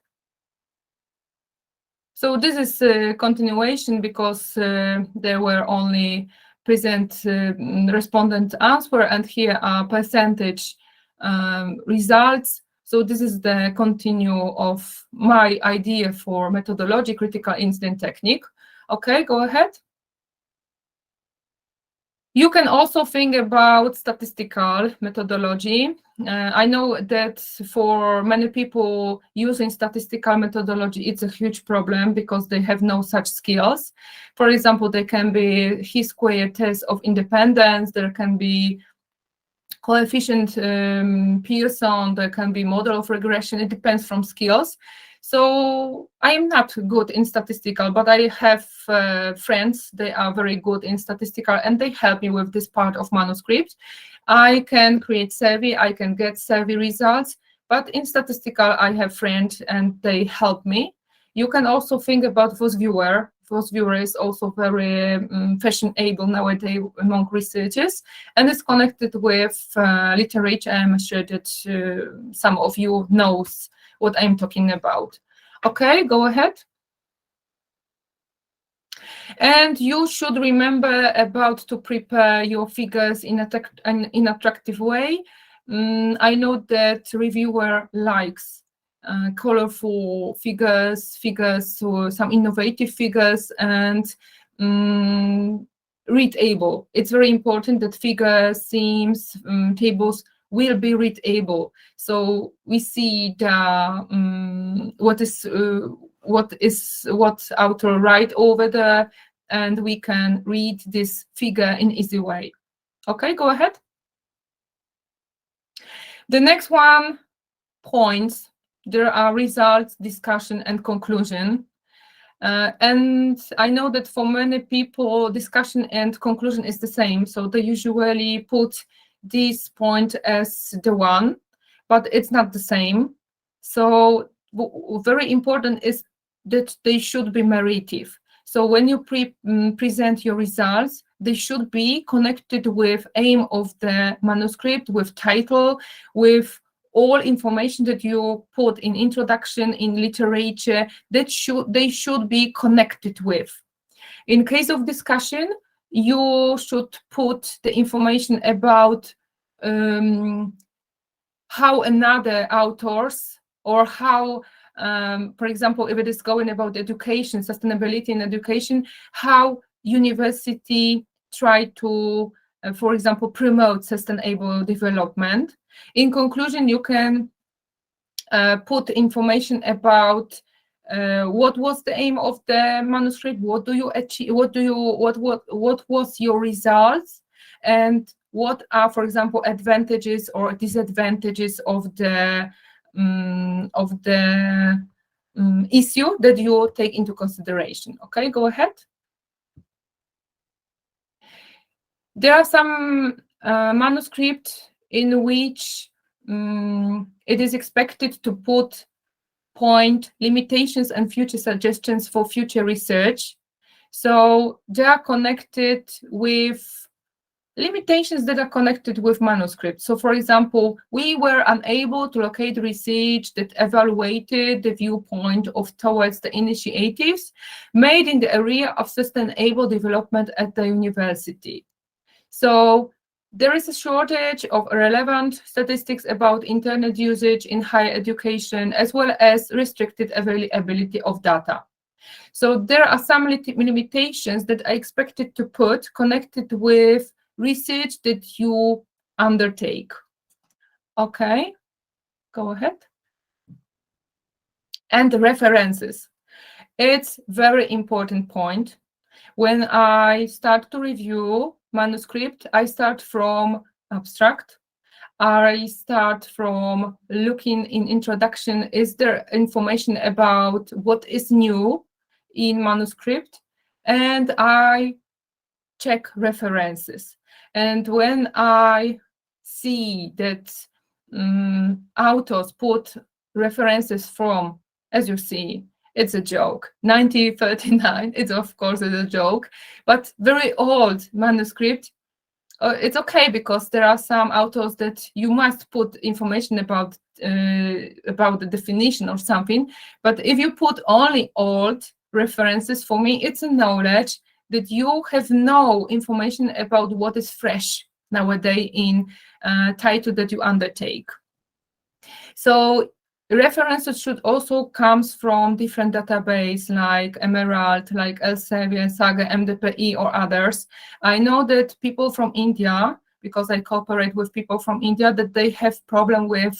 So this is a continuation because there were only present respondent answer, and here are percentage results. So this is the continue of my idea for methodology, critical incident technique. Okay, go ahead. You can also think about statistical methodology. I know that for many people using statistical methodology, it's a huge problem because they have no such skills. For example, there can be chi-square test of independence, there can be coefficient Pearson, there can be model of regression. It depends from skills. So I'm not good in statistical, but I have friends, they are very good in statistical, and they help me with this part of manuscript. I can create survey, I can get survey results, but in statistical, I have friends and they help me. You can also think about VOSviewer. VOSviewer is also very fashionable nowadays among researchers, and it's connected with literature. I'm sure that some of you knows what I'm talking about. Okay, go ahead. And you should remember about to prepare your figures in an attractive way. I know that reviewer likes colorful figures, or some innovative figures, and readable. It's very important that figures, themes, tables will be readable. So we see the what author write over there, and we can read this figure in easy way. Okay, go ahead. The next one, points. There are results, discussion, and conclusion. And I know that for many people, discussion and conclusion is the same. So they usually put this point as the one, but it's not the same. So very important is that they should be narrative. So when you present your results, they should be connected with aim of the manuscript, with title, with all information that you put in introduction, in literature, that they should be connected with. In case of discussion, you should put the information about how another authors, or how, for example, if it is going about education, sustainability in education, how university try to, for example, promote sustainable development. In conclusion, you can put information about what was the aim of the manuscript, what do you achieve, what was your results, and what are, for example, advantages or disadvantages of the issue that you take into consideration. Okay, go ahead. There are some manuscripts in which it is expected to put point limitations and future suggestions for future research. So they are connected with limitations that are connected with manuscripts. So, for example, we were unable to locate research that evaluated the viewpoint of towards the initiatives made in the area of sustainable development at the university. So there is a shortage of relevant statistics about internet usage in higher education, as well as restricted availability of data. So there are some limitations that are expected to put connected with research that you undertake. Okay, go ahead. And the references. It's very important point. When I start to review manuscript, I start from abstract. I start from looking in introduction, is there information about what is new in manuscript? And I check references. And when I see that authors put references from, as you see, it's a joke. 1939, it's of course a joke, but very old manuscript. It's okay because there are some authors that you must put information about the definition or something. But if you put only old references, for me, it's a knowledge that you have no information about what is fresh nowadays in title that you undertake. So references should also come from different databases like Emerald, like Elsevier, Saga, MDPI, or others. I know that people from India, because I cooperate with people from India, that they have problem with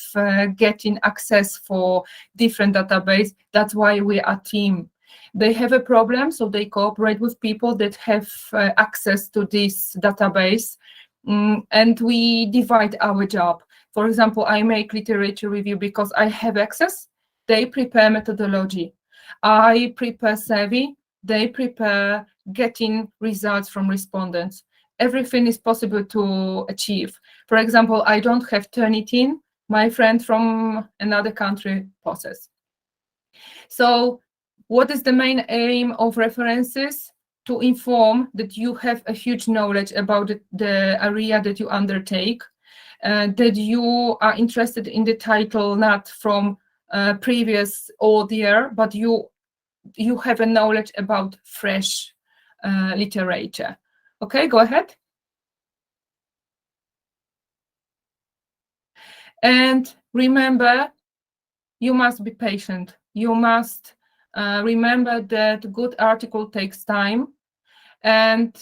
getting access for different databases. That's why we are a team. They have a problem, so they cooperate with people that have access to this database, and we divide our job. For example, I make literature review because I have access. They prepare methodology. I prepare survey. They prepare getting results from respondents. Everything is possible to achieve. For example, I don't have Turnitin. My friend from another country possesses. So what is the main aim of references? To inform that you have a huge knowledge about the area that you undertake, that you are interested in the title not from previous old year, but you have a knowledge about fresh literature. Okay, go ahead. And remember, you must be patient. You must remember that good article takes time. And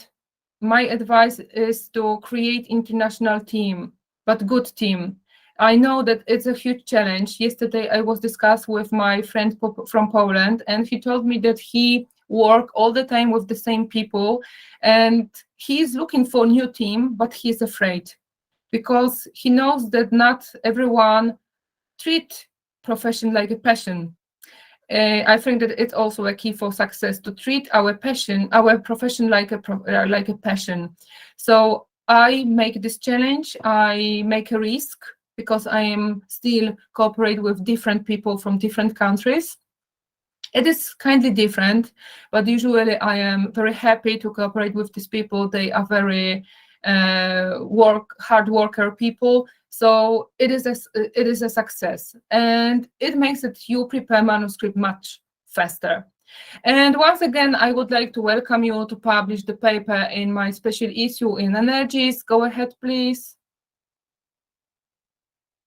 my advice is to create international team, but good team. I know that it's a huge challenge. Yesterday, I was discussing with my friend from Poland, and he told me that he works all the time with the same people, and he's looking for a new team, but he's afraid because he knows that not everyone treat profession like a passion. I think that it's also a key for success to treat our passion, our profession like a passion. So I make this challenge. I make a risk because I am still cooperate with different people from different countries. It is kindly different, but usually I am very happy to cooperate with these people. They are very hard worker people. So it is a success, and it makes it you prepare manuscript much faster. And once again, I would like to welcome you to publish the paper in my special issue in Energies. Go ahead, please.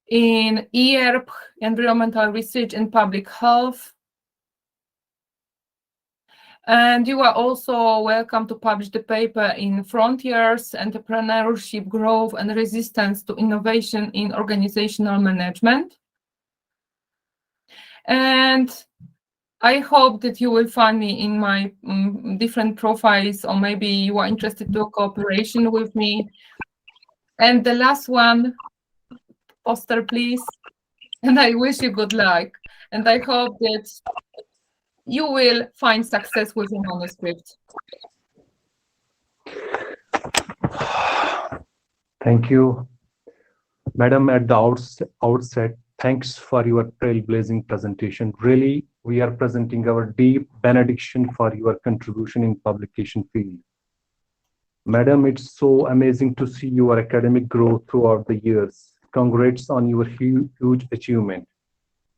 In ERP, Environmental Research and Public Health. And you are also welcome to publish the paper in Frontiers, Entrepreneurship, Growth and Resistance to Innovation in Organizational Management. And I hope that you will find me in my different profiles, or maybe you are interested to cooperation with me. And the last one, poster, please. And I wish you good luck. And I hope that you will find success with your manuscript. Thank you, Madam. At the outset, thanks for your trailblazing presentation. Really, we are presenting our deep benediction for your contribution in publication field. Madam, it's so amazing to see your academic growth throughout the years. Congrats on your huge achievement.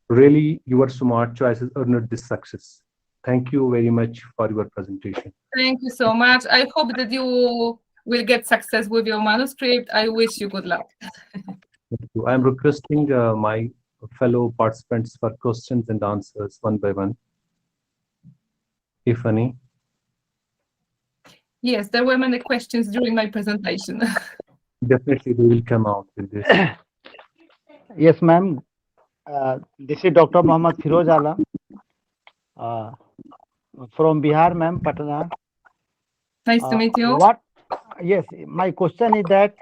Really, your smart choices earned this success. Thank you very much for your presentation. Thank you so much. I hope that you will get success with your manuscript. I wish you good luck. Thank you. I'm requesting my fellow participants for questions and answers one by one, if any. Yes, there were many questions during my presentation. Definitely, they will come out with this. Yes, ma'am. This is Dr. Mohammad Firoz Alam from Bihar, ma'am, Patna. Nice to meet you. Yes, my question is that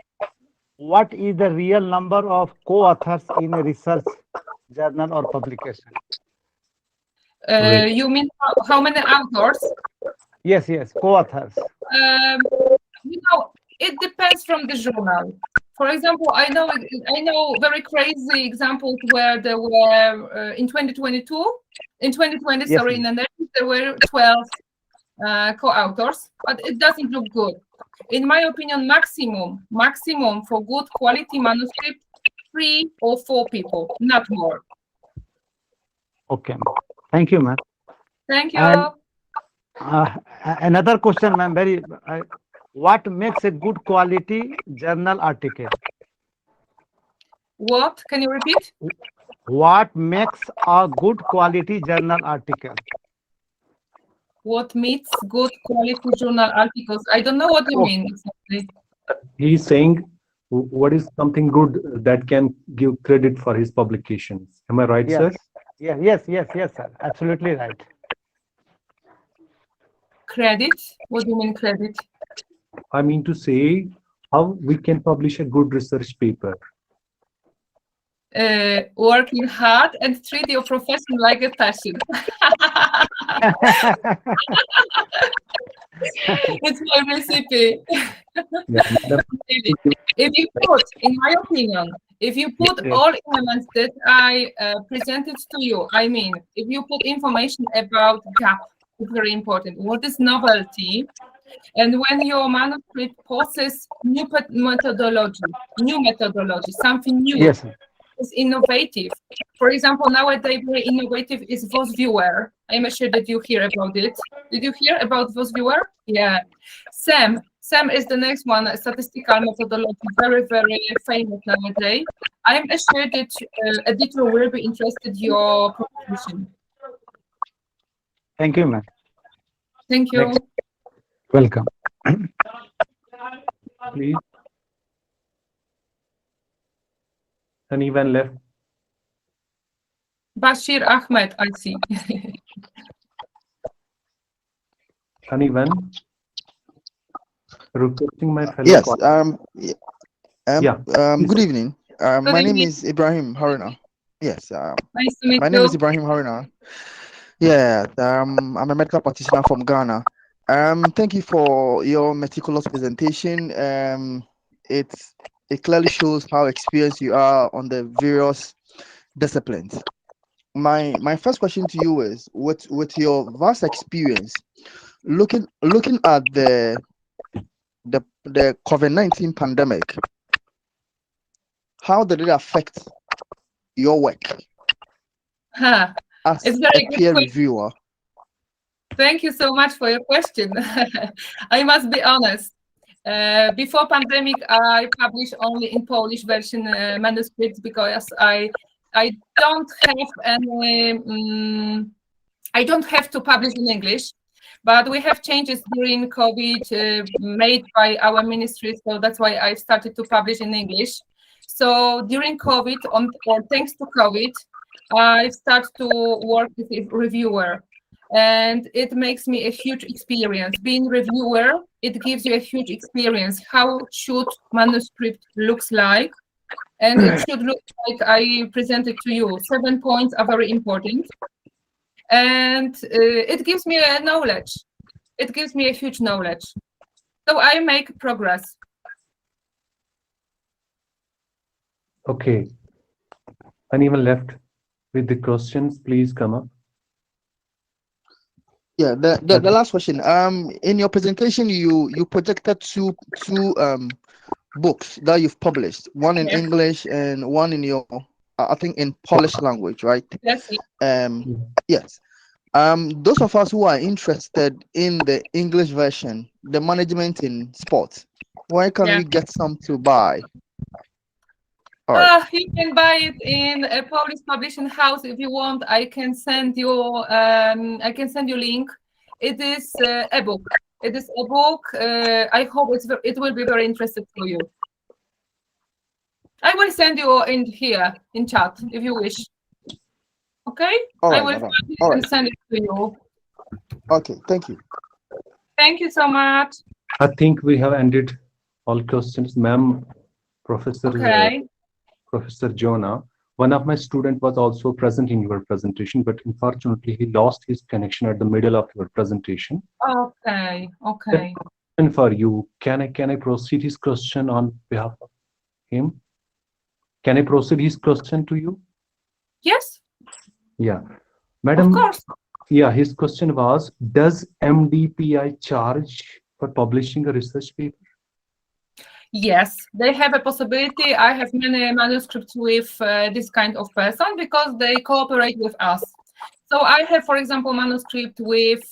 what is the real number of co-authors in a research journal or publication? You mean how many authors? Yes, co-authors. It depends from the journal. For example, I know very crazy examples where there were in 2020, Yes, sorry, in Energies, there were 12 co-authors, but it doesn't look good. In my opinion, maximum for good quality manuscript, 3 or 4 people, not more. Okay, thank you, ma'am. Thank you. And, another question, ma'am. What makes a good quality journal article? What? Can you repeat? What makes a good quality journal article? What makes good quality journal articles? I don't know what you mean exactly. He's saying what is something good that can give credit for his publications. Am I right, sir? Yes, sir. Absolutely right. Credit? What do you mean credit? I mean to say how we can publish a good research paper. Working hard and treat your profession like a passion. It's my recipe. If you put, in my opinion, if you put all elements that I presented to you, I mean, if you put information about gap, it's very important. What is novelty? And when your manuscript possesses new methodology, something new. Yes. Is innovative. For example, nowadays very innovative is VOS Viewer. I'm sure that you hear about it. Did you hear about VOS Viewer? Yeah. SAM is the next one, a statistical methodology, very, very famous nowadays. I'm assured that editor will be interested in your proposition. Thank you, ma'am. Thank you. Next. Welcome. Please. Anyone left? Bashir Ahmed, I see. Anyone? Requesting my fellow. Yes. Good evening. My name is Ibrahim Haruna. Yes. Nice to meet my you. name is Ibrahim Haruna. Yeah. I'm a medical practitioner from Ghana. Thank you for your meticulous presentation. It clearly shows how experienced you are on the various disciplines. My first question to you is, with your vast experience, looking at the the COVID-19 pandemic, how did it affect your work Huh. as It's a very good peer question. reviewer? Thank you so much for your question. I must be honest. Before pandemic, I published only in Polish version manuscripts because I don't have any. I don't have to publish in English, but we have changes during COVID made by our ministry, so that's why I started to publish in English. So during COVID, or thanks to COVID, I started to work with a reviewer. And it makes me a huge experience. Being reviewer, it gives you a huge experience. How should manuscript looks like? And it should look like I presented to you. 7 points are very important. And it gives me a knowledge. It gives me a huge knowledge. So I make progress. Okay. Anyone left with the questions? Please come up. Yeah, the last question. In your presentation, you projected two books that you've published, one in Yes. English and one in your, I think, in Polish language, right? Yes. Yes. Those of us who are interested in the English version, the management in sports, where can Yeah. we get some to buy? All right. You can buy it in a Polish publishing house if you want. I can send you. Link. It is a book. It is a book. I hope it will be very interesting for you. I will send you in here in chat if you wish. Okay. All I right, will madam. find it All and right. send it to you. Okay. Thank you. Thank you so much. I think we have ended all questions. Ma'am, Professor Okay. Professor Jonah, one of my students was also present in your presentation, but unfortunately he lost his connection at the middle of your presentation. Okay. Okay. And for you, can I proceed his question on behalf of him? Can I proceed his question to you? Yes. Yeah, Of madam. course. Yeah, his question was, does MDPI charge for publishing a research paper? Yes, they have a possibility. I have many manuscripts with this kind of person because they cooperate with us. So I have, for example, manuscript with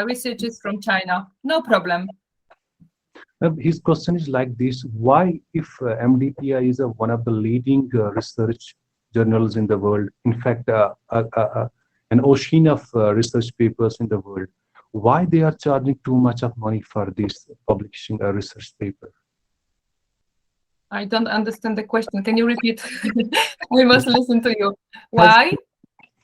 researchers from China. No problem. His question is like this: why, if MDPI is one of the leading research journals in the world, in fact, an ocean of research papers in the world, why they are charging too much of money for this publishing a research paper? I don't understand the question. Can you repeat? We must listen to you. Why?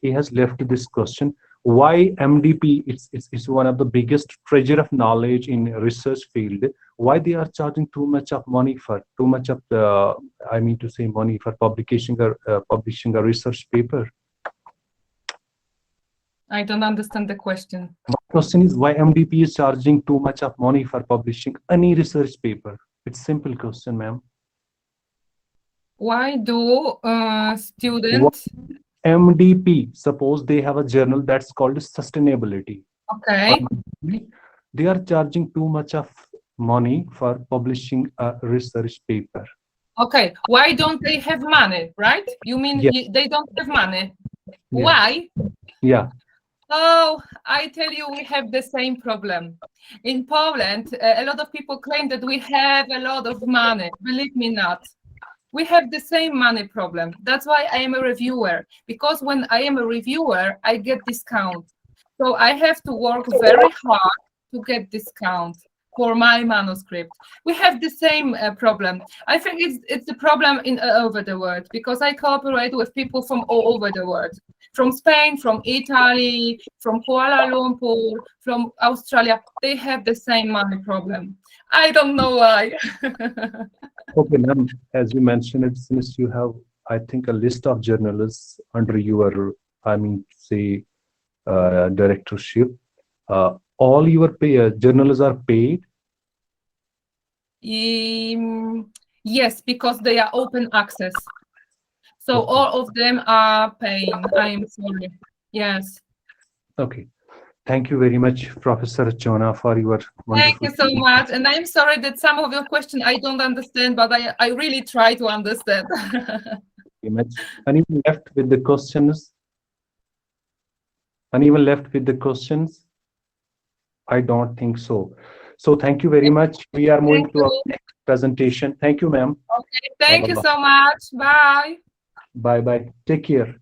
He has left this question. Why MDP, it's one of the biggest treasure of knowledge in research field. Why they are charging too much of money for money for publishing a research paper? I don't understand the question. My question is why MDP is charging too much of money for publishing any research paper? It's simple question, ma'am. Why do students? MDP, suppose they have a journal that's called sustainability. Okay. They are charging too much of money for publishing a research paper. Okay. Why don't they have money, right? You mean Yes. they don't have money? Yes. Why? Yeah. Oh, I tell you, we have the same problem. In Poland, a lot of people claim that we have a lot of money. Believe me not. We have the same money problem. That's why I am a reviewer. Because when I am a reviewer, I get discount. So I have to work very hard to get discount for my manuscript. We have the same problem. I think it's the problem in over the world because I cooperate with people from all over the world. From Spain, from Italy, from Kuala Lumpur, from Australia, they have the same money problem. I don't know why. Okay, ma'am, as you mentioned it, since you have, I think, a list of journalists under your, directorship, all your journalists are paid? Yes, because they are open access. So Okay. all of them are paying. I am sorry. Yes. Okay. Thank you very much, Professor Jonah, for your Thank wonderful. you so much. And I'm sorry that some of your questions I don't understand, but I really try to understand. Very much. Anyone left with the questions? Anyone left with the questions? I don't think so. So thank you very much. We are moving Thank to our you. next presentation. Thank you, ma'am. Okay, thank you so much. Bye. Bye bye. Take care.